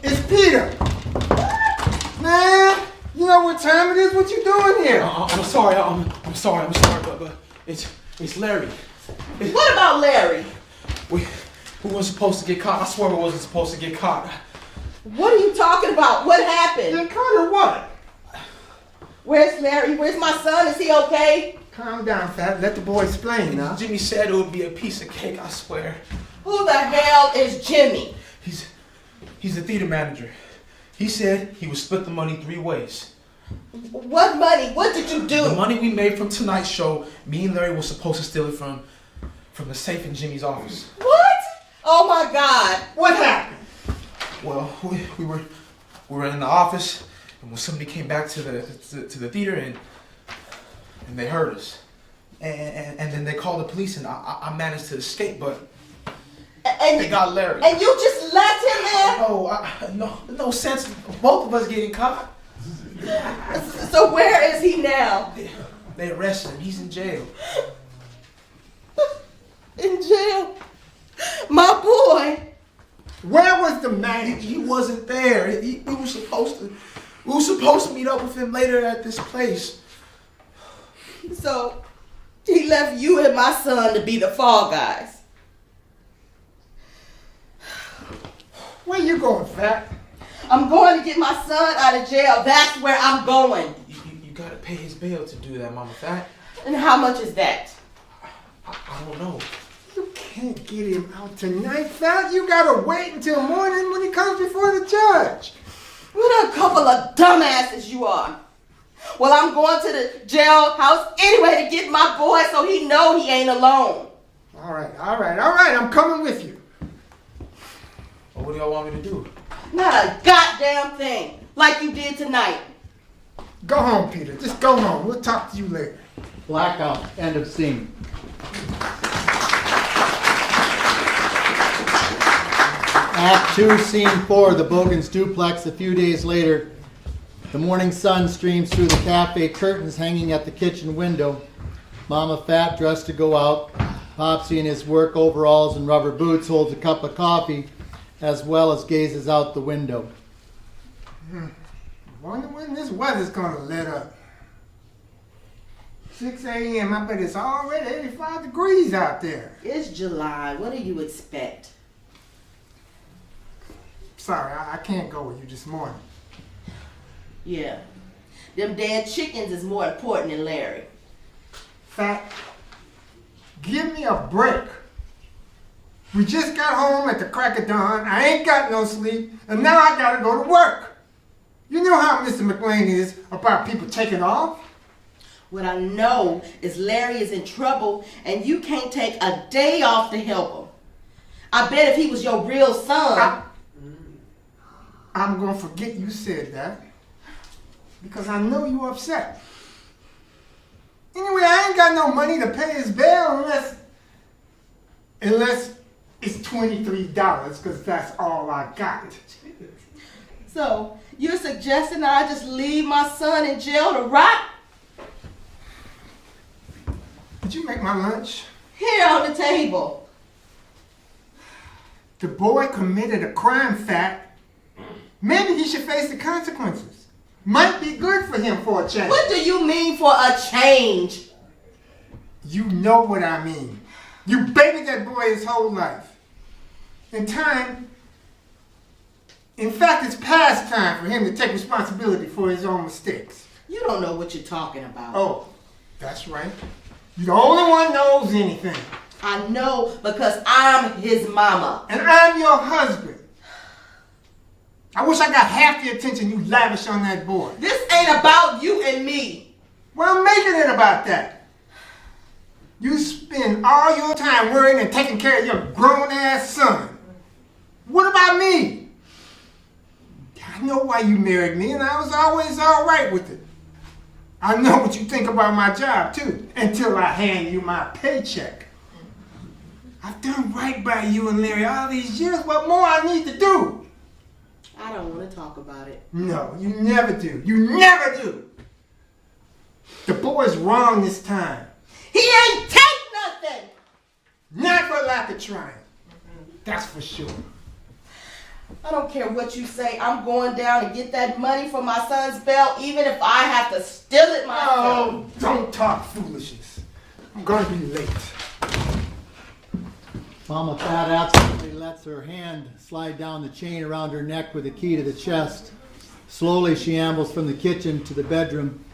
It's Peter. Man, you know what time it is? What you doing here? I'm sorry, but it's Larry. What about Larry? We weren't supposed to get caught. I swear we wasn't supposed to get caught. What are you talking about? What happened? You caught or what? Where's Larry? Where's my son? Is he okay? Calm down, Fat. Let the boy explain now. Jimmy said it would be a piece of cake, I swear. Who the hell is Jimmy? He's the theater manager. He said he would split the money 3 ways. What money? What did you do? The money we made from tonight's show, me and Larry were supposed to steal it from the safe in Jimmy's office. What? Oh my God. What happened? Well, we were in the office, and when somebody came back to the theater, and they heard us, and then they called the police, and I managed to escape, but they got Larry. And you just left him there? No sense of both of us getting caught. So where is he now? They arrested him. He's in jail. In jail? My boy. Where was the manager? He wasn't there. We were supposed to meet up with him later at this place. So he left you and my son to be the fall guys. Where you going, Fat? I'm going to get my son out of jail. That's where I'm going. You gotta pay his bail to do that, Mama Fat. And how much is that? I don't know. You can't get him out tonight, Fat. You gotta wait until morning when he comes before the judge. What a couple of dumbasses you are. Well, I'm going to the jailhouse anyway to get my boy so he know he ain't alone. All right. I'm coming with you. Well, what do y'all want me to do? Not a goddamn thing, like you did tonight. Go home, Peter. Just go home. We'll talk to you later. Blackout. End of scene. Act 2, Scene 4, the Bogans Duplex. A few days later, the morning sun streams through the cafe curtains hanging at the kitchen window. Mama Fat, dressed to go out. Popsy in his work overalls and rubber boots holds a cup of coffee as well as gazes out the window. Wonder when this weather's gonna let up. 6 a.m. I bet it's already 85 degrees out there. It's July. What do you expect? Sorry, I can't go with you this morning. Yeah. Them dead chickens is more important than Larry. Fat, give me a break. We just got home at the crack of dawn. I ain't got no sleep, and now I gotta go to work. You know how Mr. McLean is about people taking off? What I know is Larry is in trouble, and you can't take a day off to help him. I bet if he was your real son... I'm gonna forget you said that, because I know you upset. Anyway, I ain't got no money to pay his bail unless it's $23, because that's all I got. So, you're suggesting that I just leave my son in jail to rot? Did you make my lunch? Here on the table. The boy committed a crime, Fat. Maybe he should face the consequences. Might be good for him for a change. What do you mean for a change? You know what I mean. You babied that boy his whole life. In fact, it's past time for him to take responsibility for his own mistakes. You don't know what you're talking about. Oh, that's right. You're the only one knows anything. I know because I'm his mama. And I'm your husband. I wish I got half the attention you lavish on that boy. This ain't about you and me. Well, I'm making it about that. You spend all your time worrying and taking care of your grown-ass son. What about me? I know why you married me, and I was always all right with it. I know what you think about my job, too, until I hand you my paycheck. I've done right by you and Larry all these years. What more I need to do? I don't want to talk about it. No, you never do. You never do. The boy's wrong this time. He ain't take nothing. Not for lack of trying. That's for sure. I don't care what you say. I'm going down to get that money for my son's bail, even if I have to steal it myself. Oh, don't talk foolishness. I'm going to be late. Mama Fat absently lets her hand slide down the chain around her neck with the key to the chest. Slowly she ambles from the kitchen to the bedroom.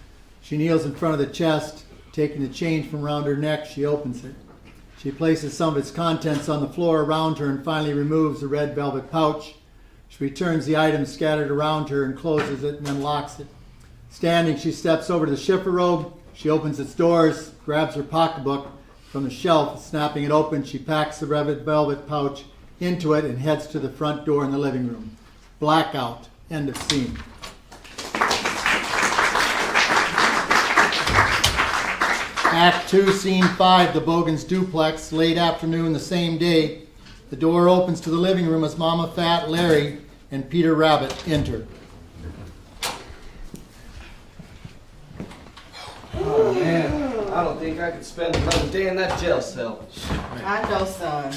She kneels in front of the chest. Taking the chain from around her neck, she opens it. She places some of its contents on the floor around her and finally removes the red velvet pouch. She returns the items scattered around her and closes it and then locks it. Standing, she steps over to the shiffer robe. She opens its doors, grabs her pocketbook from the shelf. Snapping it open, she packs the red velvet pouch into it and heads to the front door in the living room. Blackout. End of scene. Act 2, Scene 5, the Bogans Duplex, late afternoon the same day. The door opens to the living room as Mama Fat, Larry, and Peter Rabbit enter. Oh man, I don't think I could spend another day in that jail cell. I know, son.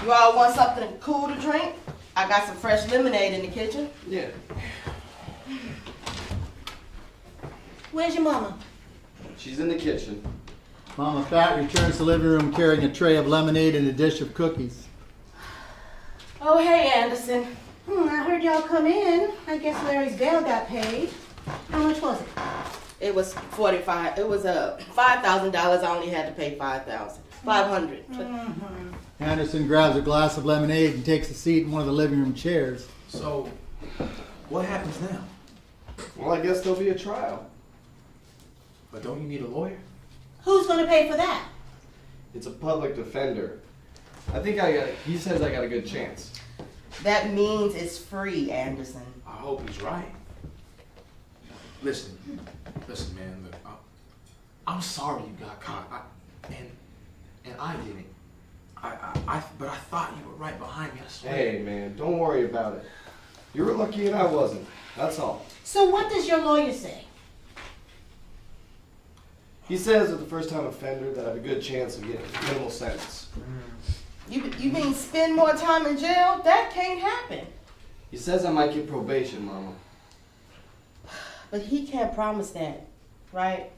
You all want something cool to drink? I got some fresh lemonade in the kitchen. Yeah. Where's your mama? She's in the kitchen. Mama Fat returns to the living room carrying a tray of lemonade and a dish of cookies. Oh, hey, Anderson. I heard y'all come in. I guess Larry's bail got paid. How much was it? It was $45. It was $5,000. I only had to pay $500. Anderson grabs a glass of lemonade and takes a seat in one of the living room chairs. So, what happens now? Well, I guess there'll be a trial. But don't you need a lawyer? Who's gonna pay for that? It's a public defender. He says I got a good chance. That means it's free, Anderson. I hope he's right. Listen, man. Look, I'm sorry you got caught. And I didn't. But I thought you were right behind me. I swear. Hey, man, don't worry about it. You were lucky and I wasn't. That's all. So what does your lawyer say? He says with the first-time offender that I have a good chance of getting a minimal sentence. You mean spend more time in jail? That can't happen. He says I might get probation, Mama. But he can't promise that, right?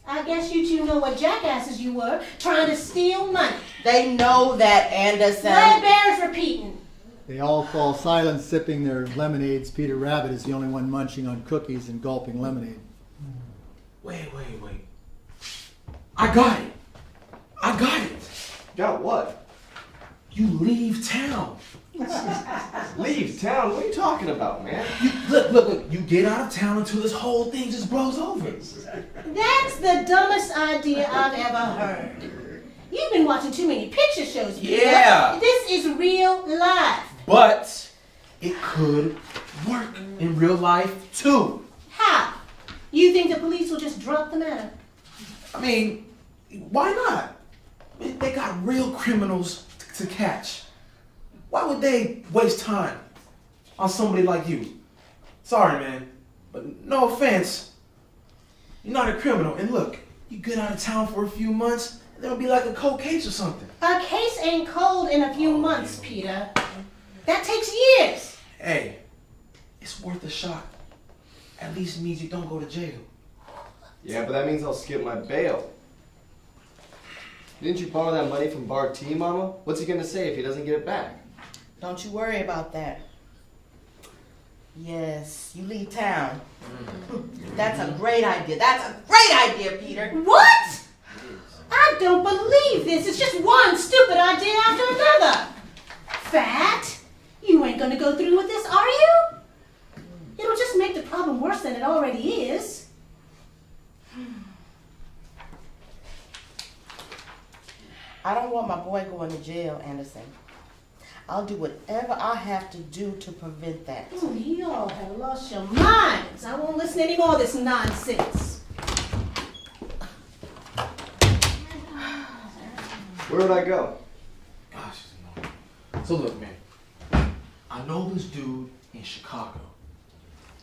I guess you two know what jackasses you were, trying to steal money. They know that, Anderson. Red Bear's repeating. They all fall silent, sipping their lemonades. Peter Rabbit is the only one munching on cookies and gulping lemonade. Wait. I got it. Got what? You leave town. Leave town? What are you talking about, man? Look. You get out of town until this whole thing just blows over. That's the dumbest idea I've ever heard. You've been watching too many picture shows, Peter. Yeah. This is real life. But it could work in real life too. How? You think the police will just drop the matter? I mean, why not? They got real criminals to catch. Why would they waste time on somebody like you? Sorry, man, but no offense. You're not a criminal. And look, you get out of town for a few months, and there'll be like a cold case or something. A case ain't cold in a few months, Peter. That takes years. Hey, it's worth a shot. At least it means you don't go to jail. Yeah, but that means I'll skip my bail. Didn't you borrow that money from Bart T, Mama? What's he gonna say if he doesn't get it back? Don't you worry about that. Yes, you leave town. That's a great idea. That's a great idea, Peter. What? I don't believe this. It's just one stupid idea after another. Fat, you ain't gonna go through with this, are you? It'll just make the problem worse than it already is. I don't want my boy going to jail, Anderson. I'll do whatever I have to do to prevent that. Oh, y'all have lost your minds. I won't listen to any more of this nonsense. Where would I go? Gosh, so look, man. I know this dude in Chicago.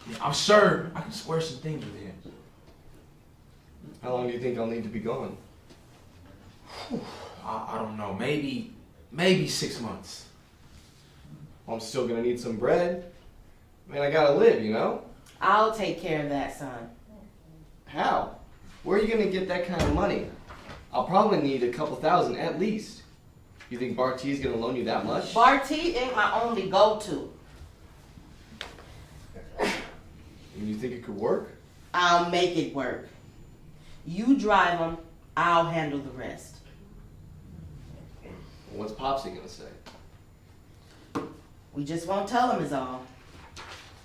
Yeah, I'm sure I can square some things with him. How long do you think I'll need to be gone? I don't know. Maybe 6 months. I'm still gonna need some bread. Man, I gotta live, you know? I'll take care of that, son. How? Where are you gonna get that kind of money? I'll probably need a couple thousand at least. You think Bart T's gonna loan you that much? Bart T ain't my only go-to. And you think it could work? I'll make it work. You drive them, I'll handle the rest. What's Popsy gonna say? We just won't tell him is all.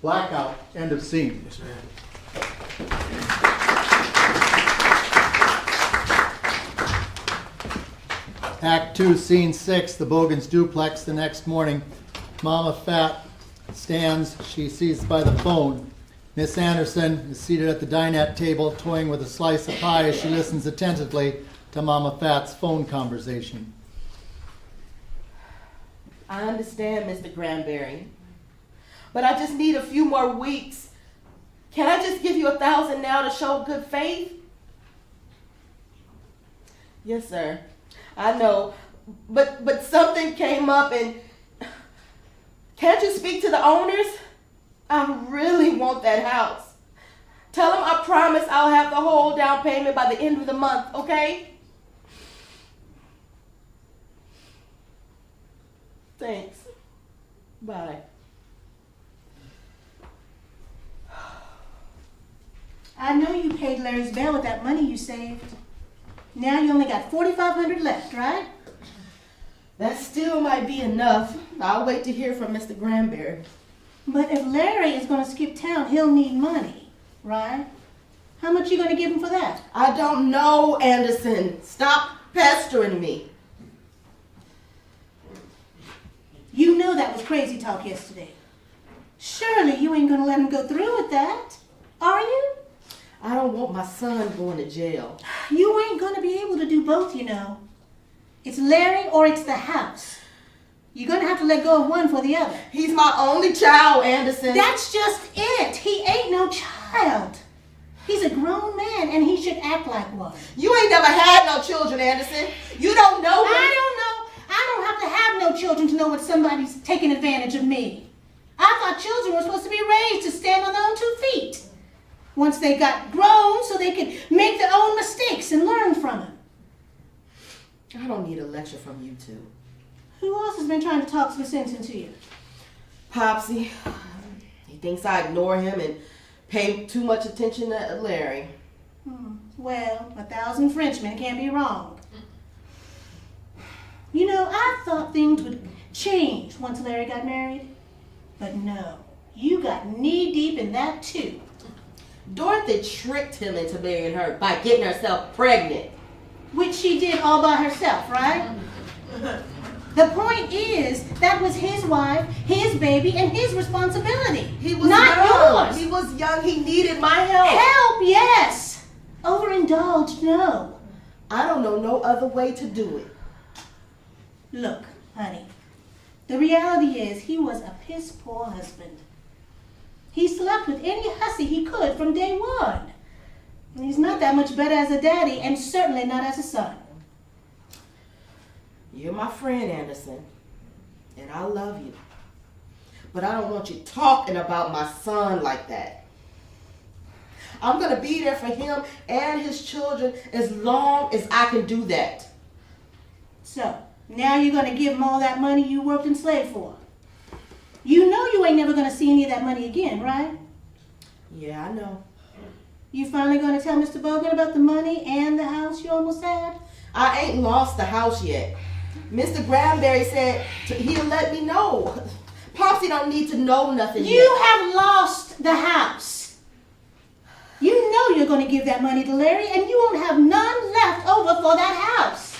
Blackout. End of scene. Yes, man. Act 2, Scene 6, the Bogans Duplex. The next morning, Mama Fat stands, she sees by the phone. Miss Anderson is seated at the dinette table, toying with a slice of pie as she listens attentively to Mama Fat's phone conversation. I understand, Mr. Granberry, but I just need a few more weeks. Can I just give you $1,000 now to show good faith? Yes, sir. I know, but something came up and can't you speak to the owners? I really want that house. Tell them I promise I'll have the whole down payment by the end of the month, okay? Thanks. Bye. I know you paid Larry's bail with that money you saved. Now you only got $4,500 left, right? That still might be enough. I'll wait to hear from Mr. Granberry. But if Larry is going to skip town, he'll need money, right? How much you going to give him for that? I don't know, Anderson. Stop pestering me. You know that was crazy talk yesterday. Surely you ain't going to let him go through with that, are you? I don't want my son going to jail. You ain't going to be able to do both, you know. It's Larry or it's the house. You're going to have to let go of one for the other. He's my only child, Anderson. That's just it. He ain't no child. He's a grown man and he should act like one. You ain't never had no children, Anderson. You don't know him. I don't know. I don't have to have no children to know when somebody's taking advantage of me. I thought children were supposed to be raised to stand on their own 2 feet. Once they got grown so they could make their own mistakes and learn from them. I don't need a lecture from you two. Who else has been trying to talk some sense into you? Popsy. He thinks I ignore him and pay too much attention to Larry. Well, 1,000 Frenchmen can't be wrong. You know, I thought things would change once Larry got married. But no, you got knee-deep in that too. Dorothy tricked him into marrying her by getting herself pregnant. Which she did all by herself, right? The point is, that was his wife, his baby, and his responsibility. He was not young. yours. He was young. He needed my help. Help, yes. Overindulged, no. I don't know no other way to do it. Look, honey, the reality is he was a piss-poor husband. He slept with any hussy he could from day one. And he's not that much better as a daddy, and certainly not as a son. You're my friend, Anderson, and I love you. But I don't want you talking about my son like that. I'm going to be there for him and his children as long as I can do that. So, now you're going to give him all that money you worked and slaved for. You know you ain't never going to see any of that money again, right? Yeah, I know. You finally going to tell Mr. Bogan about the money and the house you almost had? I ain't lost the house yet. Mr. Granberry said he'll let me know. Popsy don't need to know nothing yet. You have lost the house. You know you're going to give that money to Larry and you won't have none left over for that house.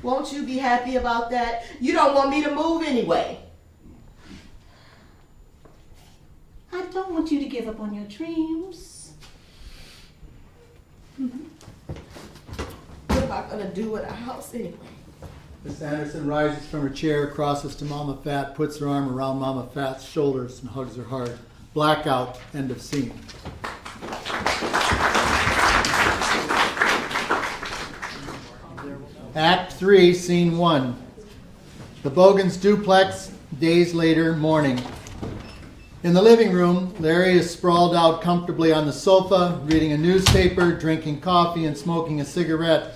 Won't you be happy about that? You don't want me to move anyway. I don't want you to give up on your dreams. What am I going to do with a house anyway? Miss Anderson rises from her chair, crosses to Mama Fat, puts her arm around Mama Fat's shoulders and hugs her hard. Blackout, end of scene. Act 3, Scene 1. The Bogans Duplex, days later, morning. In the living room, Larry is sprawled out comfortably on the sofa, reading a newspaper, drinking coffee, and smoking a cigarette.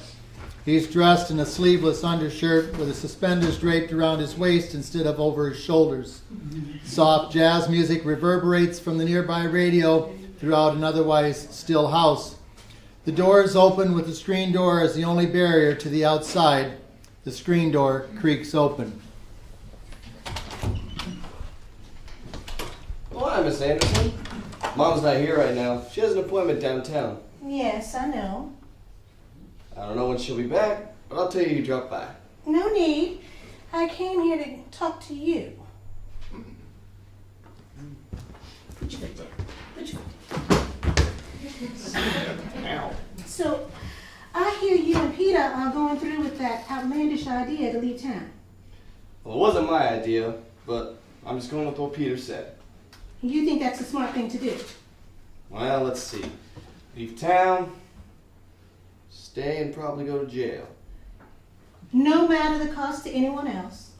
He's dressed in a sleeveless undershirt with the suspenders draped around his waist instead of over his shoulders. Soft jazz music reverberates from the nearby radio throughout an otherwise still house. The door is open with the screen door as the only barrier to the outside. The screen door creaks open. Oh, hi, Miss Anderson. Mom's not here right now. She has an appointment downtown. Yes, I know. I don't know when she'll be back. But I'll tell you drop by. No need. I came here to talk to you. Put your foot down. Put your foot down. Ow. So, I hear you and Peter are going through with that outlandish idea to leave town. Well, it wasn't my idea, but I'm just going with what Peter said. You think that's a smart thing to do? Well, let's see. Leave town, stay, and probably go to jail. No matter the cost to anyone else.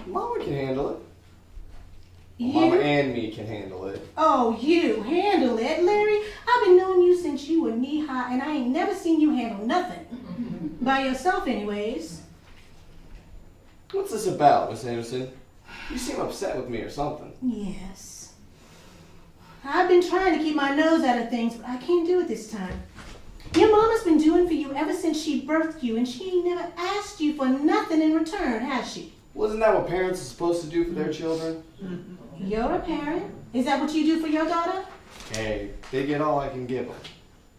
Mama can handle it. You? Mama and me can handle it. Oh, you handle it, Larry. I've been knowing you since you were knee high, and I ain't never seen you handle nothing. By yourself, anyways. What's this about, Miss Anderson? You seem upset with me or something. Yes. I've been trying to keep my nose out of things, but I can't do it this time. Your mama's been doing for you ever since she birthed you, and she ain't never asked you for nothing in return, has she? Wasn't that what parents are supposed to do for their children? You're a parent. Is that what you do for your daughter? Hey, they get all I can give them.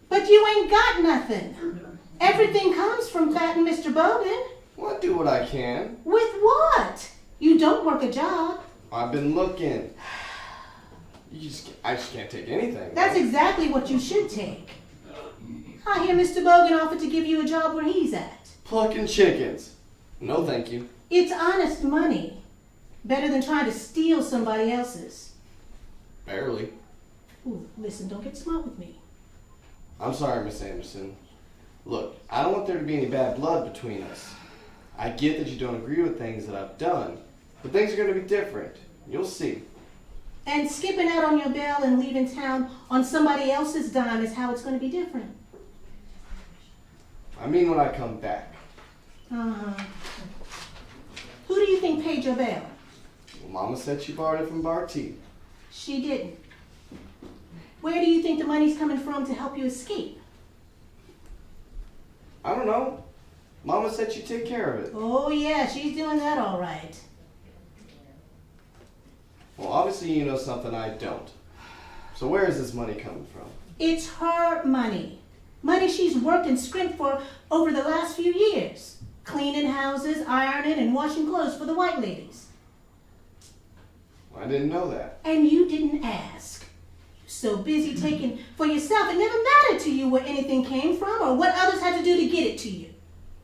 But you ain't got nothing. Everything comes from Pat and Mr. Bogan. Well, I do what I can. With what? You don't work a job. I've been looking. I just can't take anything. That's exactly what you should take. I hear Mr. Bogan offered to give you a job where he's at. Plucking chickens. No, thank you. It's honest money. Better than trying to steal somebody else's. Barely. Ooh, listen, don't get smart with me. I'm sorry, Miss Anderson. Look, I don't want there to be any bad blood between us. I get that you don't agree with things that I've done, but things are going to be different. You'll see. And skipping out on your bail and leaving town on somebody else's dime is how it's going to be different. I mean when I come back. Uh-huh. Who do you think paid your bail? Well, Mama said she borrowed it from Barty. She didn't. Where do you think the money's coming from to help you escape? I don't know. Mama said she'd take care of it. Oh yeah, she's doing that all right. Well, obviously you know something I don't. So where is this money coming from? It's her money. Money she's worked and scrimped for over the last few years. Cleaning houses, ironing, and washing clothes for the white ladies. I didn't know that. And you didn't ask. You're so busy taking for yourself, it never mattered to you where anything came from or what others had to do to get it to you.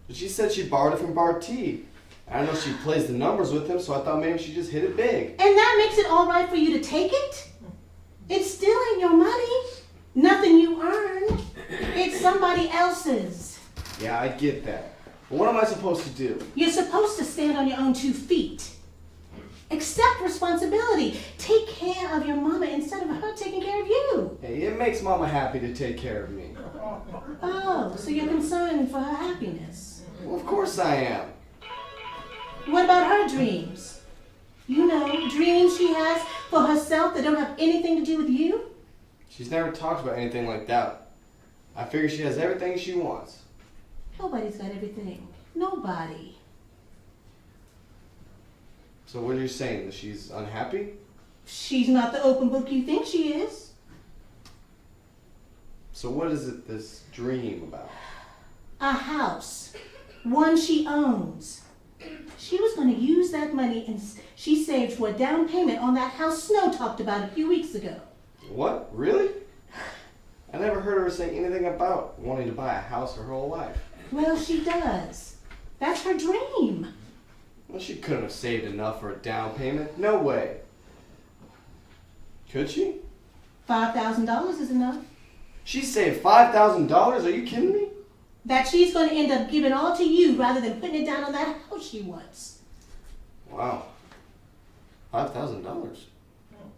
But she said she borrowed it from Barty. I know she plays the numbers with him, so I thought maybe she just hit it big. And that makes it all right for you to take it? It still ain't your money. Nothing you earned. It's somebody else's. Yeah, I get that. But what am I supposed to do? You're supposed to stand on your own 2 feet. Accept responsibility. Take care of your mama instead of her taking care of you. Hey, it makes Mama happy to take care of me. Oh, so you're concerned for her happiness. Well, of course I am. What about her dreams? You know, dreams she has for herself that don't have anything to do with you? She's never talked about anything like that. I figure she has everything she wants. Nobody's got everything. Nobody. So what are you saying? That she's unhappy? She's not the open book you think she is. So what is it this dream about? A house. One she owns. She was going to use that money and she saved for a down payment on that house Snow talked about a few weeks ago. What? Really? I never heard her say anything about wanting to buy a house her whole life. Well, she does. That's her dream. Well, she couldn't have saved enough for a down payment. No way. Could she? $5,000 is enough. She saved $5,000? Are you kidding me? That she's going to end up giving all to you rather than putting it down on that house she wants. Wow. $5,000?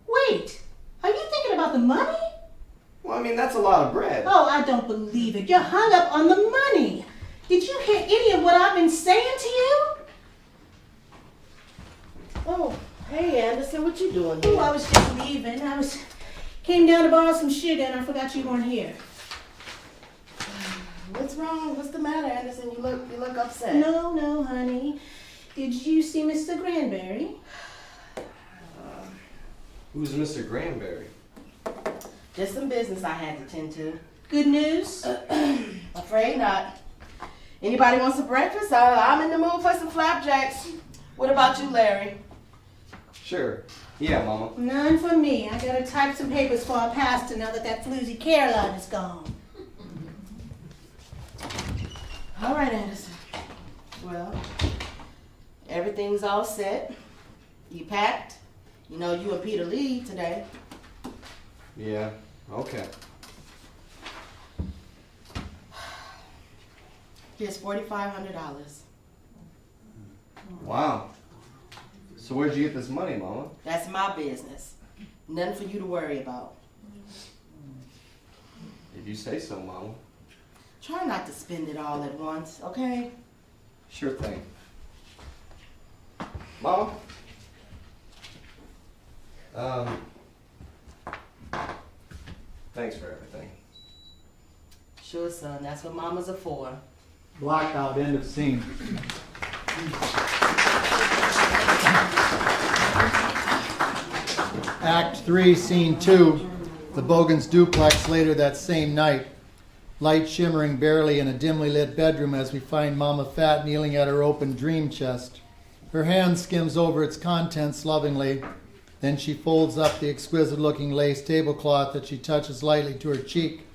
Wait, are you thinking about the money? Well, I mean, that's a lot of bread. Oh, I don't believe it. You're hung up on the money. Did you hear any of what I've been saying to you? Oh, hey Anderson, what you doing Oh, here? I was just leaving. Came down to borrow some sugar and I forgot you weren't here. What's wrong? What's the matter, Anderson? You look upset. No, honey. Did you see Mr. Granberry? Who's Mr. Granberry? Just some business I had to tend to. Good news? Afraid not. Anybody want some breakfast? I'm in the mood for some flapjacks. What about you, Larry? Sure. Yeah, Mama. None for me. I gotta type some papers for our pastor now that floozy Caroline is gone. All right, Anderson. Well, everything's all set. You packed? You know you and Peter leave today. Yeah, okay. Here's $4,500. Wow. So where'd you get this money, Mama? That's my business. Nothing for you to worry about. If you say so, Mama. Try not to spend it all at once, okay? Sure thing. Mama? Thanks for everything. Sure, son. That's what mamas are for. Blackout, end of scene. Act 3, Scene 2, the Bogans' duplex later that same night. Light shimmering barely in a dimly lit bedroom as we find Mama Fat kneeling at her open dream chest. Her hand skims over its contents lovingly. Then she folds up the exquisite-looking lace tablecloth that she touches lightly to her cheek.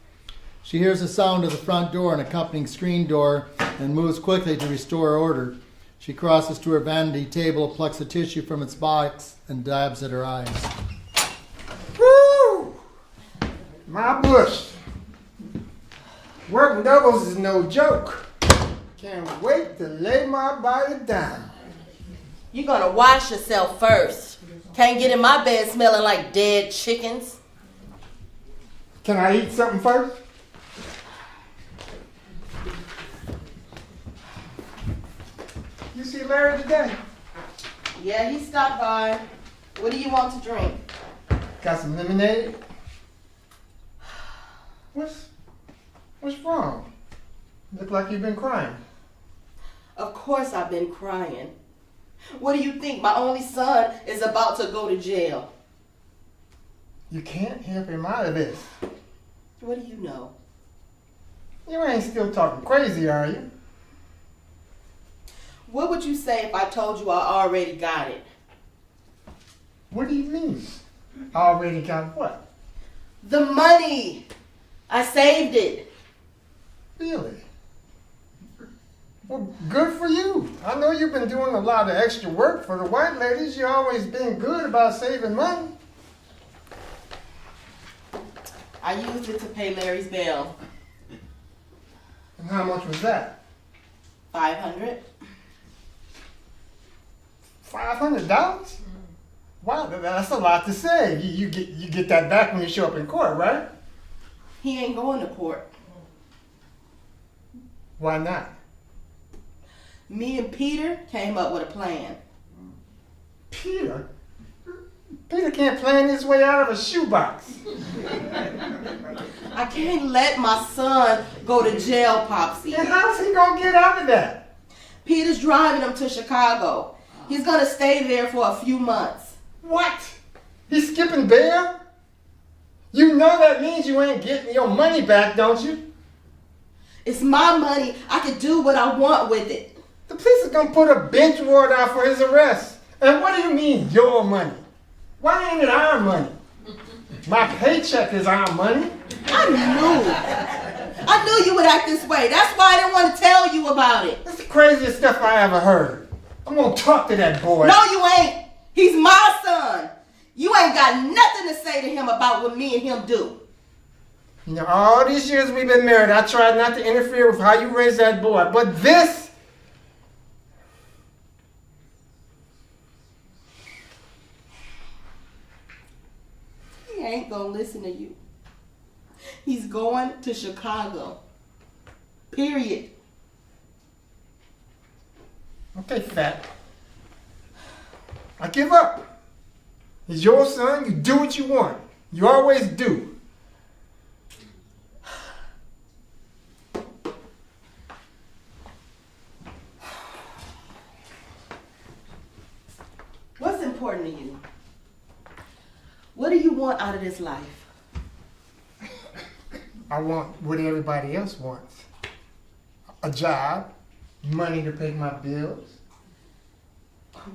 She hears the sound of the front door and accompanying screen door and moves quickly to restore order. She crosses to her vanity table, plucks a tissue from its box, and dabs at her eyes. Woo! My bush. Working doubles is no joke. Can't wait to lay my body down. You're gonna wash yourself first. Can't get in my bed smelling like dead chickens. Can I eat something first? You see Larry today? Yeah, he stopped by. What do you want to drink? Got some lemonade? What's wrong? Look like you've been crying. Of course I've been crying. What do you think? My only son is about to go to jail. You can't help him out of this. What do you know? You ain't still talking crazy, are you? What would you say if I told you I already got it? What do you mean? Already got what? The money. I saved it. Really? Well, good for you. I know you've been doing a lot of extra work for the white ladies. You've always been good about saving money. I used it to pay Larry's bail. And how much was that? $500. $500? Wow, that's a lot to say. You get that back when you show up in court, right? He ain't going to court. Why not? Me and Peter came up with a plan. Peter? Peter can't plan his way out of a shoebox. I can't let my son go to jail, Popsy. And how's he gonna get out of that? Peter's driving him to Chicago. He's gonna stay there for a few months. What? He's skipping bail? You know that means you ain't getting your money back, don't you? It's my money. I can do what I want with it. The police are gonna put a bench warrant out for his arrest. And what do you mean, your money? Why ain't it our money? My paycheck is our money. I knew you would act this way. That's why I didn't want to tell you about it. That's the craziest stuff I ever heard. I'm gonna talk to that boy. No, you ain't. He's my son. You ain't got nothing to say to him about what me and him do. You know, all these years we've been married, I tried not to interfere with how you raise that boy. But this... He ain't gonna listen to you. He's going to Chicago. Period. Okay, Fat. I give up. He's your son. You do what you want. You always do. What's important to you? What do you want out of this life? I want what everybody else wants. A job, money to pay my bills.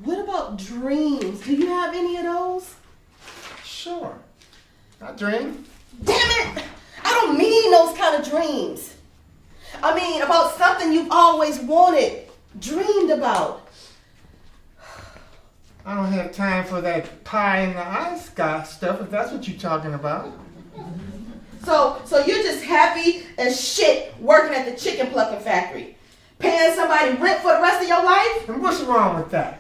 What about dreams? Do you have any of those? Sure. I dream. Damn it! I don't mean those kind of dreams. I mean about something you've always wanted, dreamed about. I don't have time for that pie in the ice sky stuff, if that's what you're talking about. So you're just happy as shit working at the chicken plucking factory, paying somebody rent for the rest of your life? And what's wrong with that?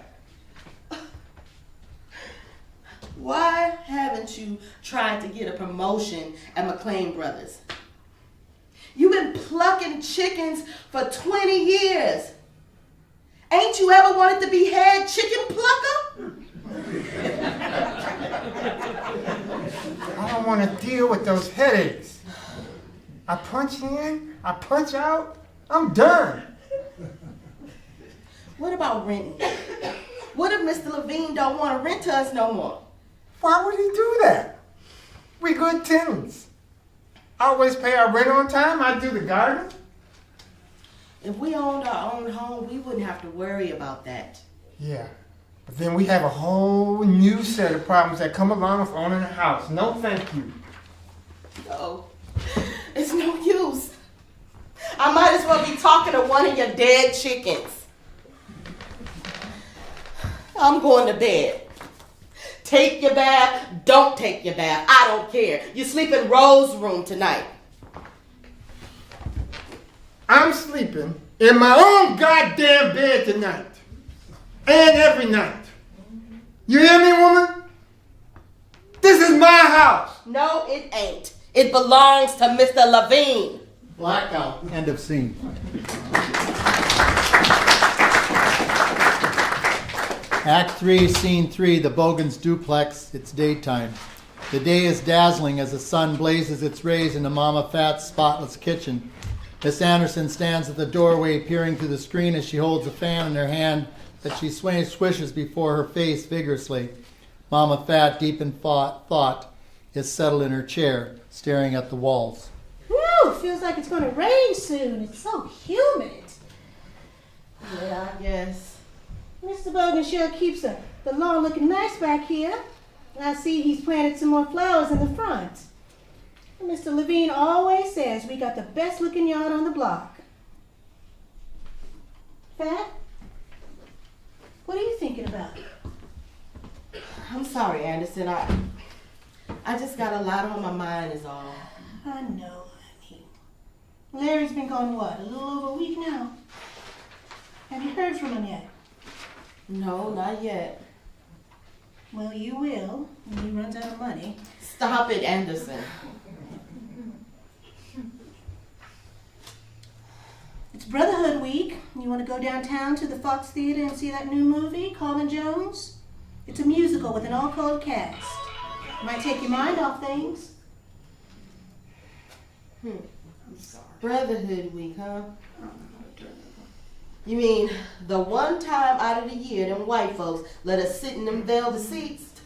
Why haven't you tried to get a promotion at McLean Brothers? You've been plucking chickens for 20 years. Ain't you ever wanted to be head chicken plucker? I don't want to deal with those headaches. I punch in, I punch out, I'm done. What about renting? What if Mr. Levine don't want to rent to us no more? Why would he do that? We good tenants. Always pay our rent on time, I do the garden. If we owned our own home, we wouldn't have to worry about that. Yeah, but then we have a whole new set of problems that come along with owning a house. No thank you. No, it's no use. I might as well be talking to one of your dead chickens. I'm going to bed. Take your bath, don't take your bath, I don't care. You sleep in Rose's room tonight. I'm sleeping in my own goddamn bed tonight. And every night. You hear me, woman? This is my house. No, it ain't. It belongs to Mr. Levine. Blackout. End of scene. Act 3, Scene 3, the Bogans Duplex. It's daytime. The day is dazzling as the sun blazes its rays into Mama Fat's spotless kitchen. Miss Anderson stands at the doorway, peering through the screen as she holds a fan in her hand that she swishes before her face vigorously. Mama Fat, deep in thought, is settled in her chair, staring at the walls. Whew, feels like it's going to rain soon. It's so humid. Yeah, I guess. Mr. Bogan sure keeps the lawn looking nice back here. I see he's planted some more flowers in the front. Mr. Levine always says we got the best looking yard on the block. Fat? What are you thinking about? I'm sorry, Anderson. I just got a lot on my mind is all. I know, honey. Larry's been gone, what, a little over a week now? Have you heard from him yet? No, not yet. Well, you will when he runs out of money. Stop it, Anderson. It's Brotherhood Week. You want to go downtown to the Fox Theater and see that new movie, Carmen Jones? It's a musical with an all-colored cast. Might take your mind off things. Brotherhood Week, huh? You mean the one time out of the year them white folks let us sit in them velvet seats?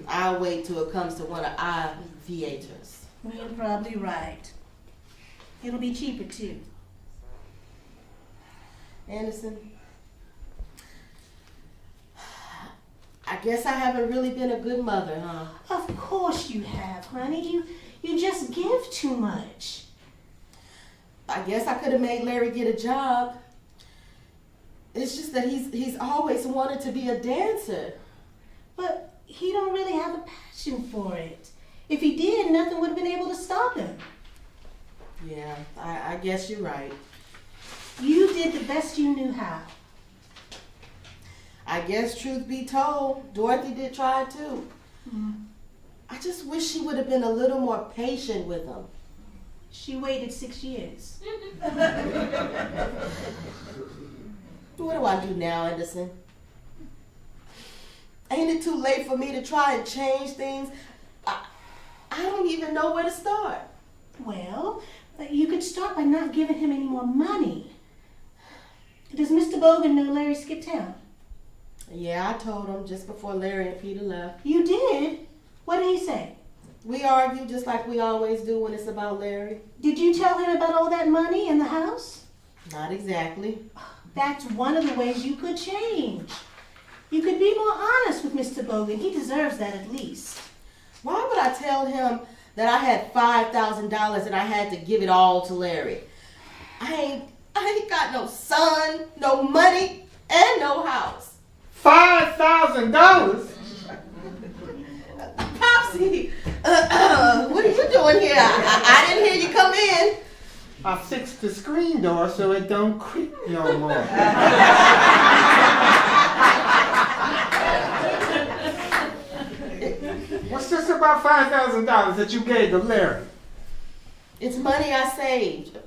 I'll wait till it comes to one of our theaters. You're probably right. It'll be cheaper too. Anderson, I guess I haven't really been a good mother, huh? Of course you have, honey. You just give too much. I guess I could have made Larry get a job. It's just that he's always wanted to be a dancer. But he don't really have a passion for it. If he did, nothing would have been able to stop him. Yeah, I guess you're right. You did the best you knew how. I guess truth be told, Dorothy did try too. I just wish she would have been a little more patient with him. She waited 6 years. What do I do now, Anderson? Ain't it too late for me to try and change things? I don't even know where to start. Well, you could start by not giving him any more money. Does Mr. Bogan know Larry skipped town? Yeah, I told him just before Larry and Peter left. You did? What did he say? We argue just like we always do when it's about Larry. Did you tell him about all that money in the house? Not exactly. That's one of the ways you could change. You could be more honest with Mr. Bogan. He deserves that at least. Why would I tell him that I had $5,000 and I had to give it all to Larry? I ain't got no son, no money, and no house. $5,000? Popsy, what are you doing here? I didn't hear you come in. I fixed the screen door so it don't creak no more. What's this about $5,000 that you gave to Larry? It's money I saved.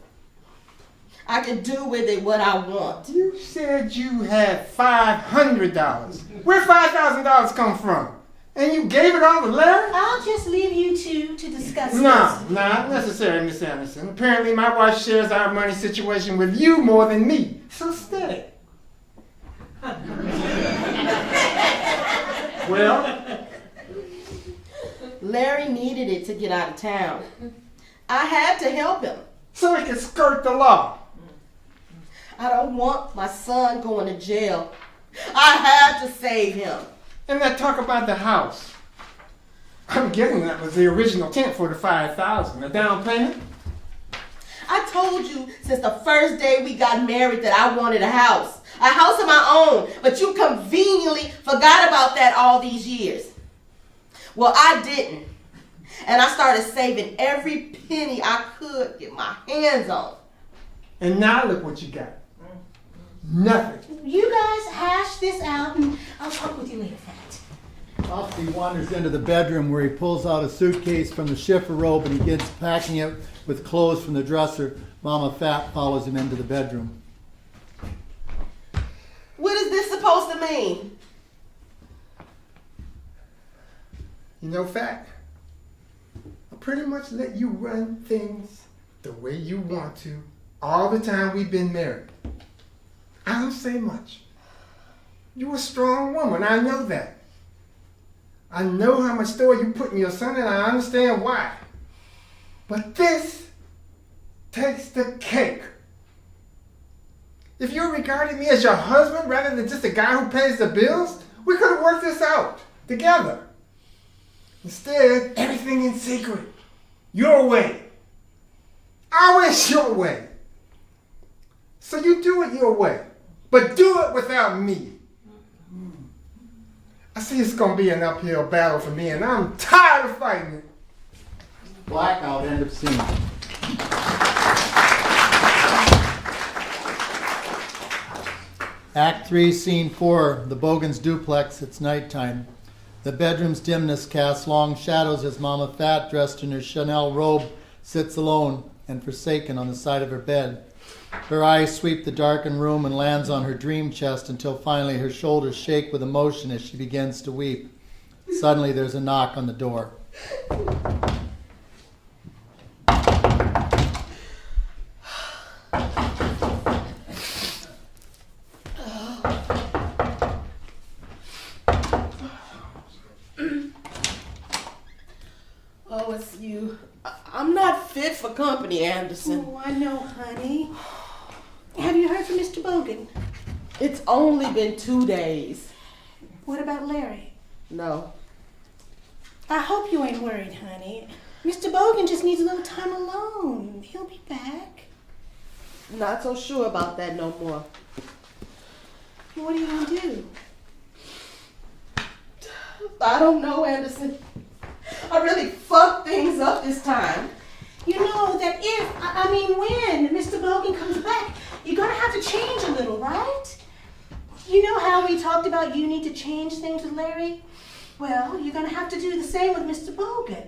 I can do with it what I want. You said you had $500. Where $5,000 come from? And you gave it all to Larry? I'll just leave you two to discuss No, this. not necessary, Miss Anderson. Apparently my wife shares our money situation with you more than me. So stay. Well? Larry needed it to get out of town. I had to help him. So he could skirt the law. I don't want my son going to jail. I had to save him. And that talk about the house. I'm guessing that was the original intent for the $5,000. A down payment? I told you since the first day we got married that I wanted a house of my own, but you conveniently forgot about that all these years. Well, I didn't. And I started saving every penny I could get my hands on. And now look what you got. Nothing. You guys hash this out and I'll talk with you later, Fat. Popsy wanders into the bedroom where he pulls out a suitcase from the shiffer robe and he begins packing it with clothes from the dresser. Mama Fat follows him into the bedroom. What is this supposed to mean? You know, Fat, I pretty much let you run things the way you want to all the time we've been married. I don't say much. You're a strong woman, I know that. I know how much store you put in your son and I understand why. But this takes the cake. If you regarded me as your husband rather than just a guy who pays the bills, we could have worked this out together. Instead, everything in secret. Your way. Always your way. So you do it your way, but do it without me. I see it's going to be an uphill battle for me, and I'm tired of fighting it. Blackout, end of scene. Act 3, Scene 4, the Bogans Duplex. It's nighttime. The bedroom's dimness casts long shadows as Mama Fat, dressed in her Chanel robe, sits alone and forsaken on the side of her bed. Her eyes sweep the darkened room and lands on her dream chest until finally her shoulders shake with emotion as she begins to weep. Suddenly there's a knock on the door. Oh, it's you. I'm not fit for company, Anderson. Oh, I know, honey. Have you heard from Mr. Bogan? It's only been 2 days. What about Larry? No. I hope you ain't worried, honey. Mr. Bogan just needs a little time alone. He'll be back. Not so sure about that no more. What are you going to do? I don't know, Anderson. I really fucked things up this time. You know that when Mr. Bogan comes back, you're going to have to change a little, right? You know how we talked about you need to change things with Larry? Well, you're going to have to do the same with Mr. Bogan.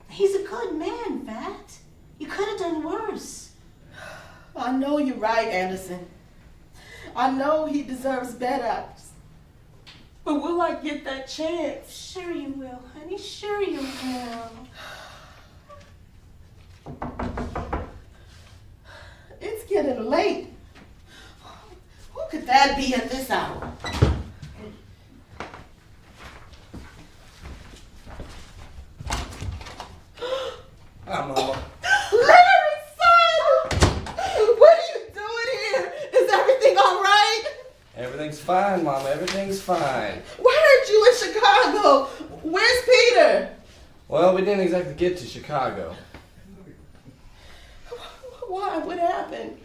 He's a good man, Fat. You could have done worse. I know you're right, Anderson. I know he deserves better. But will I get that chance? Sure you will, honey. Sure you will. It's getting late. Who could that be at this hour? Hi, Mama. Larry, son! What are you fine, Mama. Everything's fine. Why aren't you in Chicago? Where's Peter? Well, we didn't exactly get to Chicago. Why? What happened?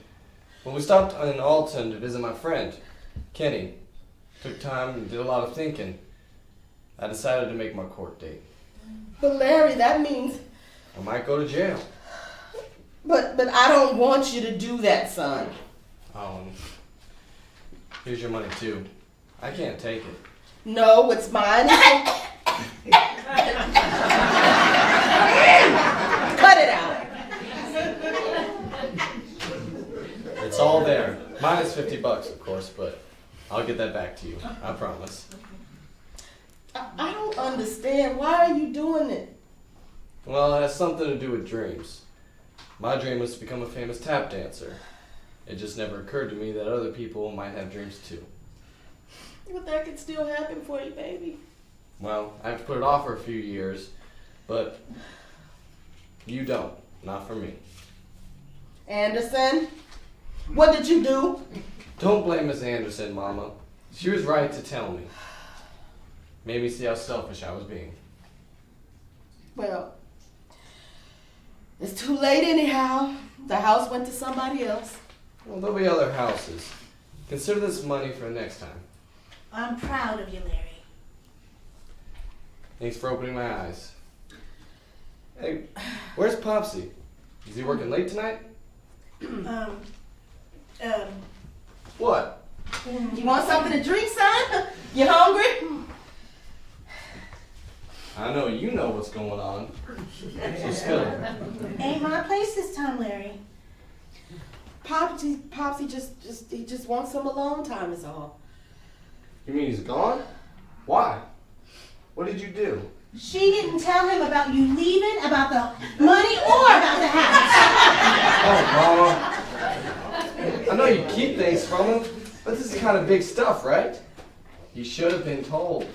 Well, we stopped in Alton to visit my friend, Kenny. Took time and did a lot of thinking. I decided to make my court date. But Larry, that means... I might go to jail. But I don't want you to do that, son. Oh, here's your money too. I can't take it. No, it's mine. Cut it out. It's all there. Minus $50, of course, but I'll get that back to you. I promise. I don't understand. Why are you doing it? Well, it has something to do with dreams. My dream was to become a famous tap dancer. It just never occurred to me that other people might have dreams too. But that could still happen for you, baby. Well, I have to put it off for a few years, but you don't. Not for me. Anderson, what did you do? Don't blame Miss Anderson, Mama. She was right to tell me. Made me see how selfish I was being. Well, it's too late anyhow. The house went to somebody else. Well, there'll be other houses. Consider this money for next time. I'm proud of you, Larry. Thanks for opening my eyes. Hey, where's Popsy? Is he working late tonight? What? You want something to drink, son? You hungry? I know you know what's going on. So spill it. Ain't my place this time, Larry. Popsy just wants some alone time is all. You mean he's gone? Why? What did you do? She didn't tell him about you leaving, about the money, or about the house. Oh, Mama. I know you keep things from him, but this is kind of big stuff, right? You should have been told.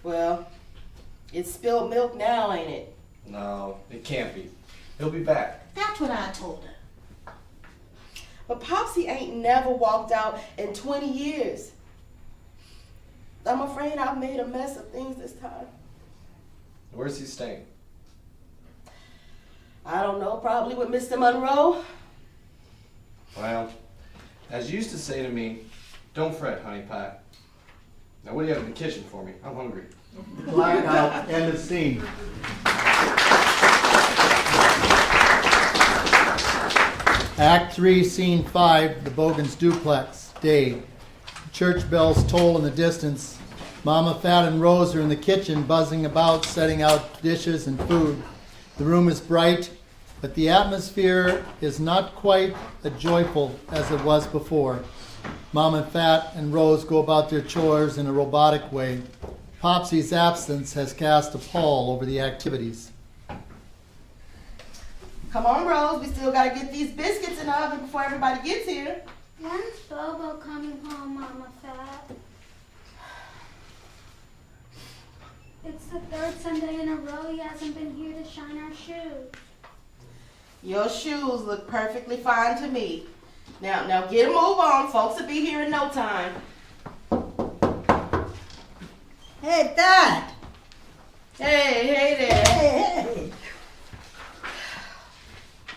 Well, it's spilled milk now, ain't it? No, it can't be. He'll be back. That's what I told her. But Popsy ain't never walked out in 20 years. I'm afraid I've made a mess of things this time. Where's he staying? I don't know, probably with Mr. Monroe. Well, as you used to say to me, don't fret, honey pie. Now what do you have in the kitchen for me? I'm hungry. Blackout. End of scene. Act 3, Scene 5, the Bogans Duplex, day. Church bells toll in the distance. Mama, Fat, and Rose are in the kitchen, buzzing about, setting out dishes and food. The room is bright, but the atmosphere is not quite as joyful as it was before. Mama, Fat, and Rose go about their chores in a robotic way. Popsy's absence has cast a pall over the activities. Come on, Rose, we still gotta get these biscuits in the oven before everybody gets here. When's Bobo coming home, Mama Fat? It's the third Sunday in a row he hasn't been here to shine our shoes. Your shoes look perfectly fine to me. Now get a move on. Folks will be here in no time. Hey, Dad. Hey there. Hey.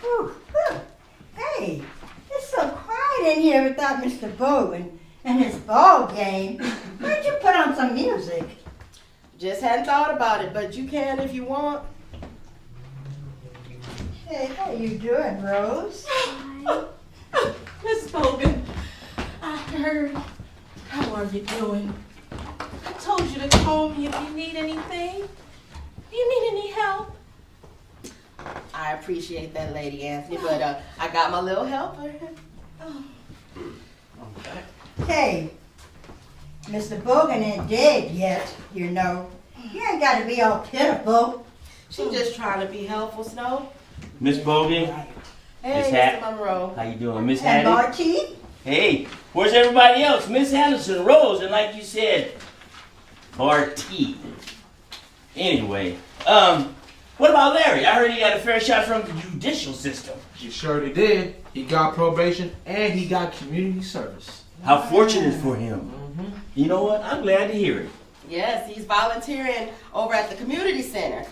Ooh, ooh. Hey, it's so quiet in here without Mr. Bogan and his ball game. Why don't you put on some music? Just hadn't thought about it, but you can if you want. Hey, how you doing, Rose? Hi. Miss Bogan, I heard. How are you doing? I told you to call me if you need anything. Do you need any help? I appreciate that, Lady Anthony, but I got my little helper. Hey, Mr. Bogan ain't dead yet, you know. You ain't got to be all pitiful. She's just trying to be helpful, Snow. Miss Bogan, Hey, Miss Mr. Monroe. how you doing? Miss And Hattie? Marty? Hey, where's everybody else? Miss Anderson, Rose, and like you said, Barty. Anyway, what about Larry? I heard he got a fair shot from the judicial system. You surely did. He got probation and he got community service. How fortunate for him. You know what? I'm glad to hear it. Yes, he's volunteering over at the community center.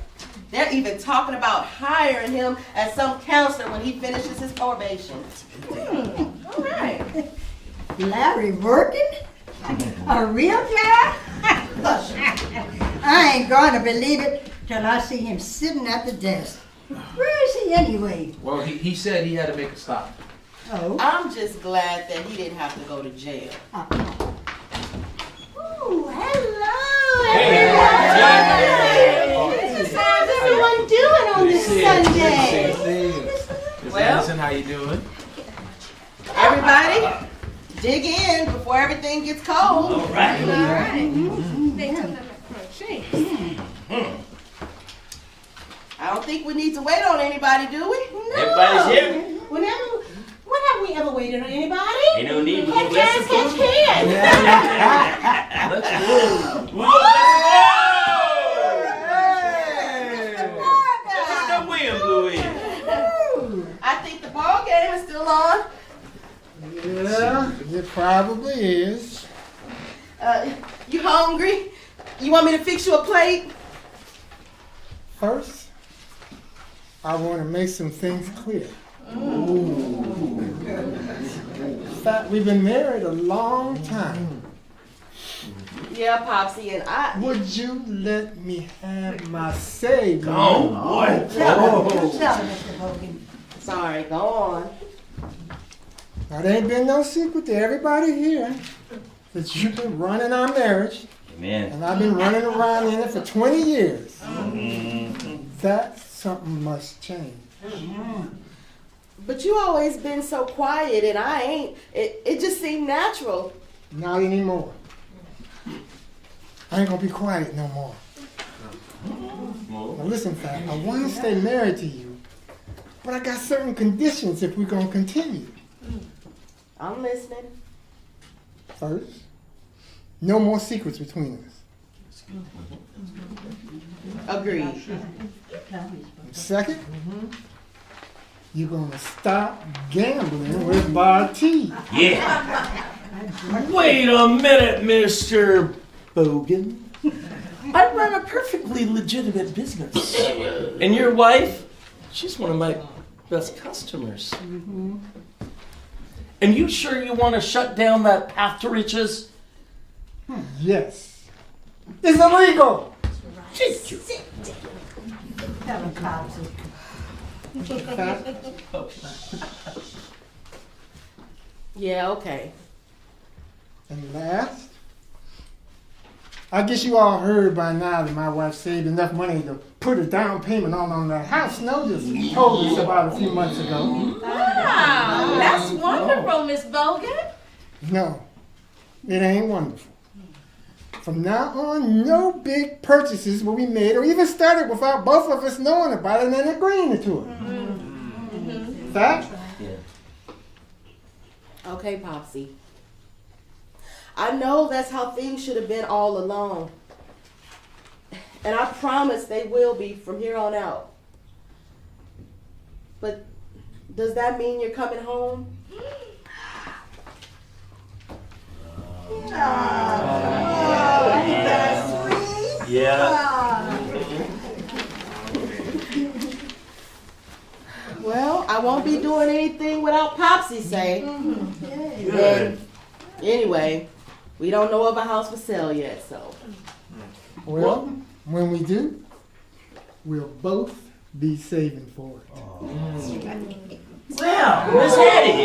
They're even talking about hiring him as some counselor when he finishes his probation. All right. Larry working? A real job? I ain't gonna believe it till I see him sitting at the desk. Where is he anyway? Well, he said he had to make a stop. Oh. I'm just glad that he didn't have to go to jail. Ooh, hello, Hey. everyone. How's everyone doing on this Sunday? Miss Well- Anderson, how you doing? Everybody, dig in before everything gets cold. All right. I don't think we need to wait on anybody, do we? Everybody's here. When have we ever waited on anybody? Ain't no need to Catch get hands, catch hands. Let's go. The wind blew in. I think the ball game is still on. Yeah, it probably is. You hungry? You want me to fix you a plate? First, I want to make some things clear. In fact, we've been married a long time. Yeah, Popsy, and I. Would you let me have my say? Oh, boy. Tell him, Mr. Bogan. Sorry, go on. Now, there ain't been no secret to everybody here that you've been running our marriage, Amen. and I've been running around in it for 20 years. That something must change. But you always been so quiet, and I ain't. It just seemed natural. Not anymore. I ain't gonna be quiet no more. Now listen, Fat, I want to stay married to you, but I got certain conditions if we're gonna continue. I'm listening. First, no more secrets between us. Agreed. And second, you're gonna stop gambling with Bar T. Yeah. Wait a minute, Mr. Bogan. I run a perfectly legitimate business. And your wife, she's one of my best customers. And you sure you want to shut down that path to riches? Yes. It's illegal. Tell him, Popsy. Fat, Yeah, okay. and last, I guess you all heard by now that my wife saved enough money to put a down payment on that house Snow just told us about a few months ago. Wow, that's wonderful, Miss Bogan. No, it ain't wonderful. From now on, no big purchases will be made or even started without both of us knowing about it and agreeing to it. Fact? Okay, Popsy. I know that's how things should have been all along. And I promise they will be from here on out. But does that mean you're coming home? Yeah. Well, I won't be doing anything without Popsy say. Good. Anyway, we don't know of a house for sale yet, so. Well, when we do, we'll both be saving for it. Well, Miss Hattie,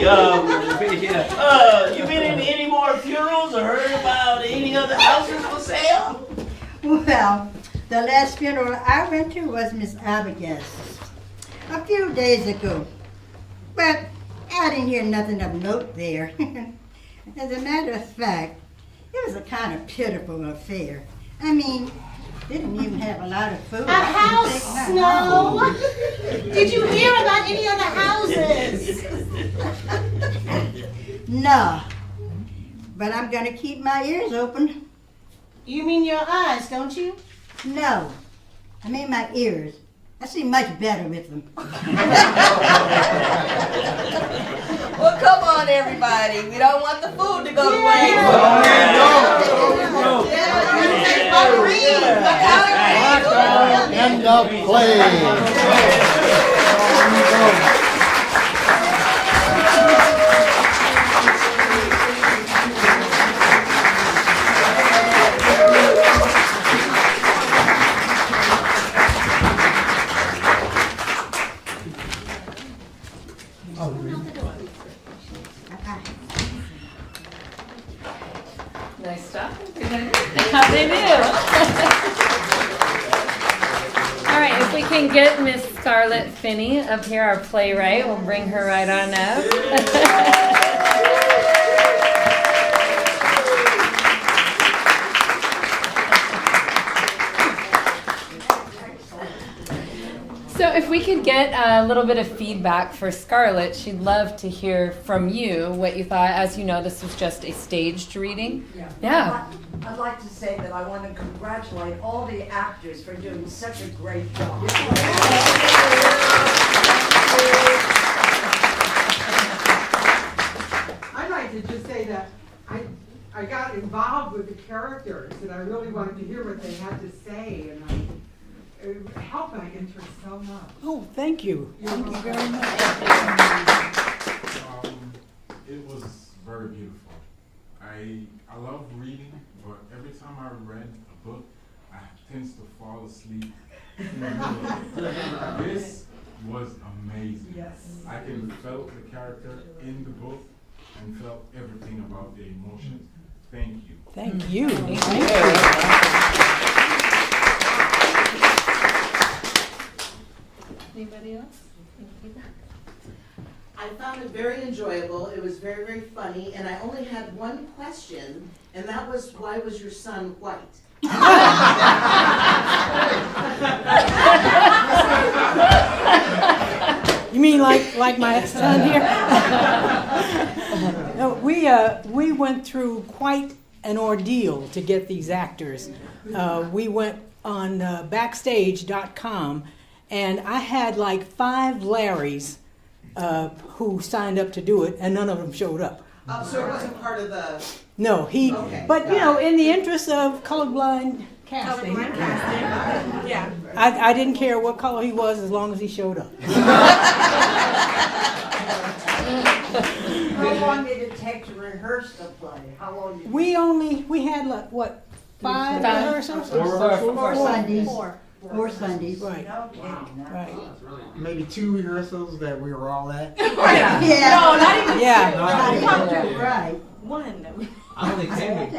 you been in any more funerals or heard about any other houses for sale? Well, the last funeral I went to was Miss Abigail's a few days ago. But I didn't hear nothing of note there. As a matter of fact, it was a kind of pitiful affair. I mean, they didn't even have a lot of food. A house, Snow. Did you hear about any other houses? No. But I'm going to keep my ears open. You mean your eyes, don't you? No. I mean my ears. I see much better with them. Well, come on, everybody. We don't want the food to go to waste. End of play. Nice stuff. How they do. All right, if we can get Miss Scarlett Finney up here, our playwright, we'll bring her right on up. So if we could get a little bit of feedback for Scarlett, she'd love to hear from you what you thought. As you know, this was just a staged reading. Yeah. I'd like to say that I want to congratulate all the actors for doing such a great job. I'd like to just say that I got involved with the characters and I really wanted to hear what they had to say, and it helped my interest so much. Oh, thank you. Thank you very much. It was very beautiful. I love reading, but every time I read a book, I tend to fall asleep in the middle of it. This was amazing. Yes. I felt the character in the book and felt everything about the emotions. Thank you. Thank you. Thank you. Anybody else? I found it very enjoyable. It was very, very funny. And I only had one question, and that was, why was your son white? You mean like my son here? No, we went through quite an ordeal to get these actors. We went on backstage.com, and I had like 5 Larrys who signed up to do it, and none of them showed up. So it wasn't part of the... No, he. Okay. But you know, in the interest of colorblind casting, Yeah. I didn't care what color he was as long as he showed up. How long did it take to rehearse the play? How long did We had like what, 5 rehearsals? Four Sundays. Four Sundays. Right. Okay. Right. Maybe 2 rehearsals that we were all at. No, not even Yeah. Right. one. I only came with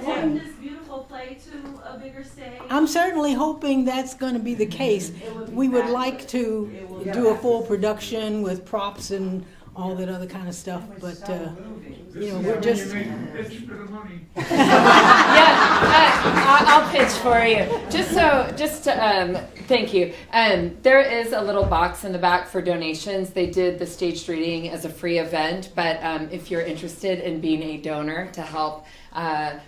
Take this beautiful play to a bigger stage. I'm certainly hoping that's going to be the case. We would like to do a full production with props and all that other kind of stuff, but you know, we're just. I'll pitch for you. Thank you. There is a little box in the back for donations. They did the staged reading as a free event, but if you're interested in being a donor to help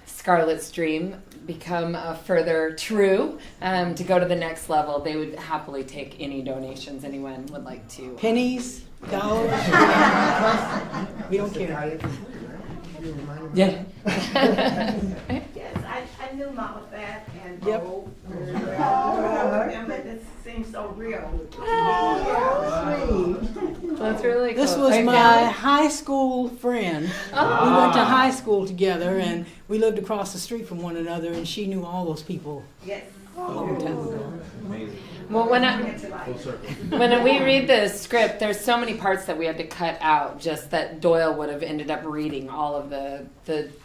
Scarlett's dream become further true, to go to the next level, they would happily take any donations anyone would like to. Pennies, dollars. We don't care. Yeah. Yes, I knew Mama Fat and Yep. Bo. But this seems so real. That's really cool. This was my high school friend. We went to high school together, and we lived across the street from one another, and she knew all those people. Yes. A long time ago. Well, when we read the script, there's so many parts that we had to cut out, just that Doyle would have ended up reading all of the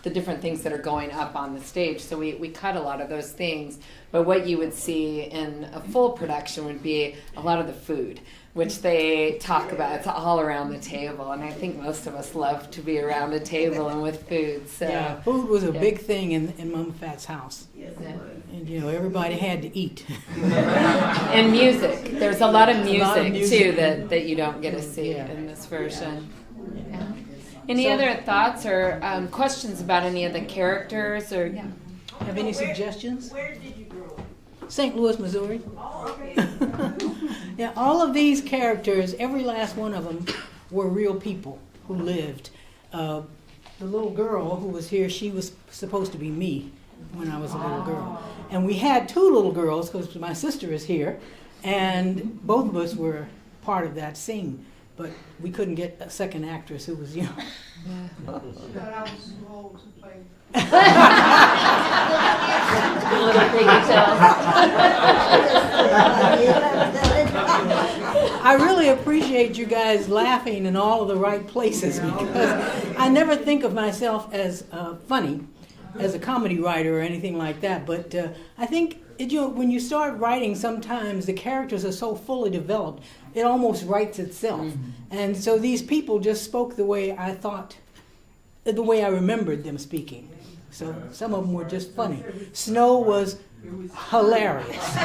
different things that are going up on the stage. So we cut a lot of those things. But what you would see in a full production would be a lot of the food, which they talk about. It's all around the table. And I think most of us love to be around a table and with food. So yeah, food was a big thing in Mama Fat's house. Yes, it was. And you know, everybody had to eat. And music. There's a lot of music too that you don't get to see in this version. Yeah. Any other thoughts or questions about any of the characters or Have any suggestions? Where did you grow up? St. Louis, Missouri. Oh, okay. Yeah, all of these characters, every last one of them, were real people. who lived. The little girl who was here, she was supposed to be me when I was a little girl. And we had two little girls, because my sister is here, and both of us were part of that scene. But we couldn't get a second actress who was young. I really appreciate you guys laughing in all of the right places, because I never think of myself as funny, as a comedy writer or anything like that. But I think when you start writing, sometimes the characters are so fully developed, it almost writes itself. Mm-hmm. And so these people just spoke the way I thought, the way I remembered them speaking. So some of them were just funny. Snow was hilarious.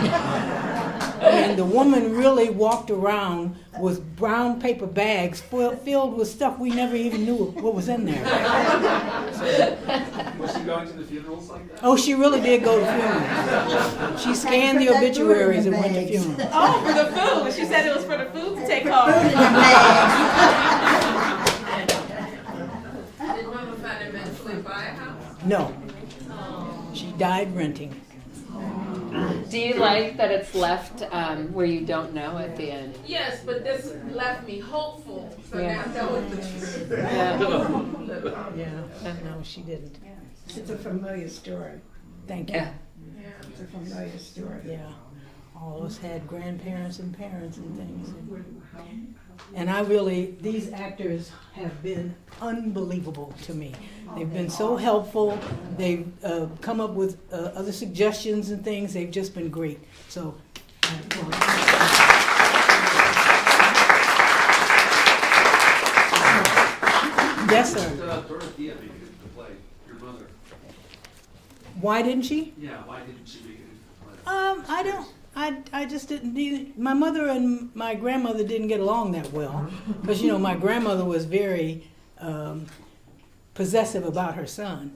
And the woman really walked around with brown paper bags filled with stuff we never even knew what was in there. Was she going to the funerals like that? Oh, she really did go to funerals. She scanned the obituaries and went to funerals. Oh, for the food. She said it was for the food to take home. Did Mama find eventually buy a house? No. She died renting. Do you like that it's left where you don't know at the end? Yes, but this left me hopeful. So Yeah. now that was the truth. No, she didn't. It's a familiar story. Thank you. Yeah. It's a familiar story. Yeah. All of us had grandparents and parents and things. And I really, these actors have been unbelievable to me. They've been so helpful. They've come up with other suggestions and things. They've just been great. So. Yes, sir. Dorothea make it into the play? Your mother. Why didn't she? Yeah, why didn't she make it into the play? I don't. I just didn't need. My mother and my grandmother didn't get along that well, because my grandmother was very possessive about her son,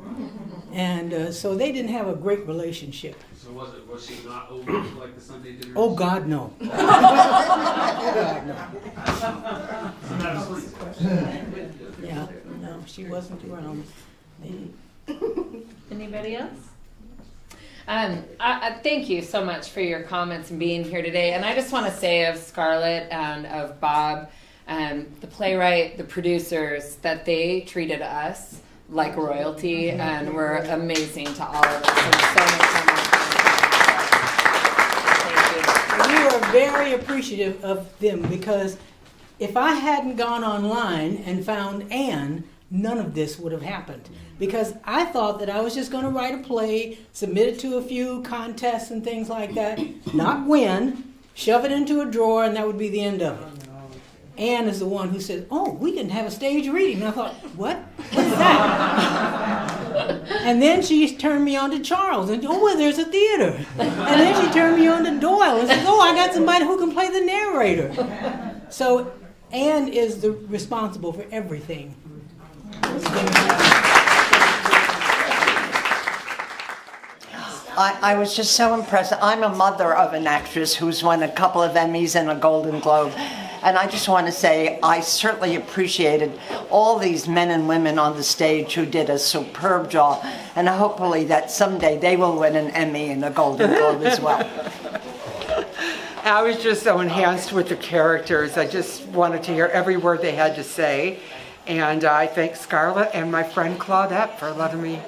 and so they didn't have a great relationship. So was she not over like the Sunday dinner? Oh God, no. Yeah, no, she wasn't around. Anybody else? I thank you so much for your comments and being here today. And I just want to say of Scarlett and of Bob, the playwright, the producers, that they treated us like royalty and were amazing to all of us. And so much fun. We were very appreciative of them, because if I hadn't gone online and found Anne, none of this would have happened. Because I thought that I was just going to write a play, submit it to a few contests and things like that, not win, shove it into a drawer, and that would be the end of it. Anne is the one who said, "Oh, we can have a stage reading." And I thought, what? What's that? And then she turned me on to Charles, and oh, well, there's a theater. And then she turned me on to Doyle, and said, "Oh, I got somebody who can play the narrator." So Anne is responsible for everything. I was just so impressed. I'm a mother of an actress who's won a couple of Emmys and a Golden Globe. And I just want to say I certainly appreciated all these men and women on the stage who did a superb job. And hopefully that someday they will win an Emmy and a Golden Globe as well. I was just so enhanced with the characters. I just wanted to hear every word they had to say. And I thank Scarlett and my friend Claudette for letting me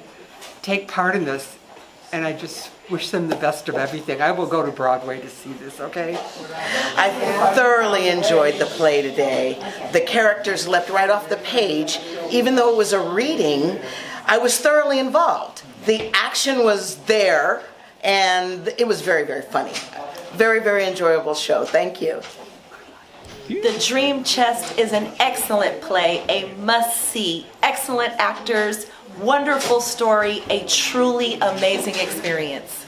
take part in this. And I just wish them the best of everything. I will go to Broadway to see this, okay? I thoroughly enjoyed the play today. The characters leapt right off the page. Even though it was a reading, I was thoroughly involved. The action was there, and it was very, very funny. Very, very enjoyable show. Thank you. The Dream Chest is an excellent play, a must-see. Excellent actors, wonderful story, a truly amazing experience.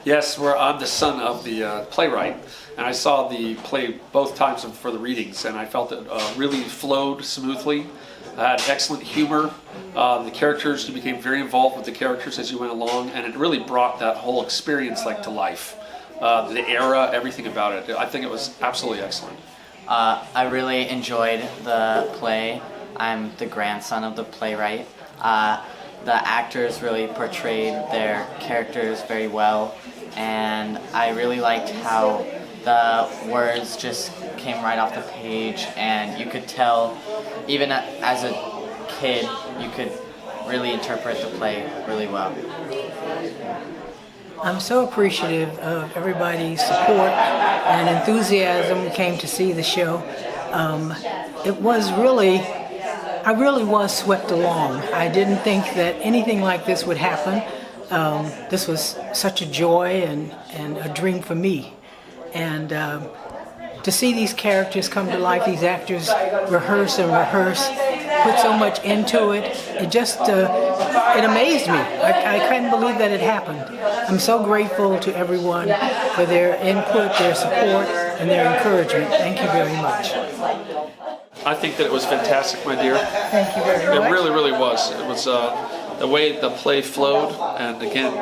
Yes, I'm the son of the playwright, and I saw the play both times for the readings, and I felt it really flowed smoothly. Had excellent humor. The characters, you became very involved with the characters as you went along, and it really brought that whole experience to life. The era, everything about it. I think it was absolutely excellent. I really enjoyed the play. I'm the grandson of the playwright. The actors really portrayed their characters very well, and I really liked how the words just came right off the page, and you could tell, even as a kid, you could really interpret the play really well. I'm so appreciative of everybody's support and enthusiasm who came to see the show. It was really, I really was swept along. I didn't think that anything like this would happen. This was such a joy and a dream for me. And to see these characters come to life, these actors rehearse and rehearse, put so much into it, it just, it amazed me. I couldn't believe that it happened. I'm so grateful to everyone for their input, their support, and their encouragement. Thank you very much. I think that it was fantastic, my dear. Thank you very much. It really, really was. It was the way the play flowed, and again,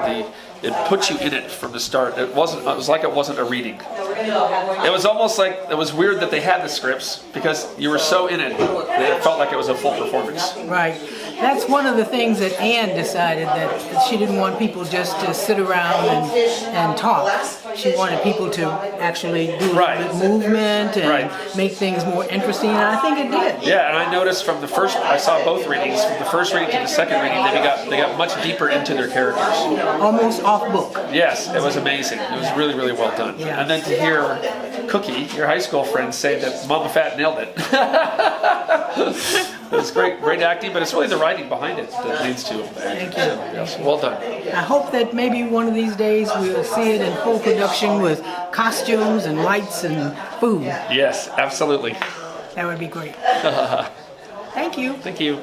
it put you in it from the start. It was like it wasn't a reading. It was almost like, it was weird that they had the scripts, because you were so in it that it felt like it was a full performance. Right. That's one of the things that Anne decided, that she didn't want people just to sit around and talk. She wanted people to actually do the movement and make things more interesting, and I think it did. Yeah, and I noticed from the first, I saw both readings, from the first reading to the second reading, they got much deeper into their characters. Almost off book. Yes, it was amazing. It was really, really well done. Yeah. And then to hear Cookie, your high school friend, say that Mama Fat nailed it. It was great acting, but it's really the writing behind it that leads to it. Thank you. Yes, well done. I hope that maybe one of these days we'll see it in full production with costumes and lights and food. Yes, absolutely. That would be great. Thank you. Thank you.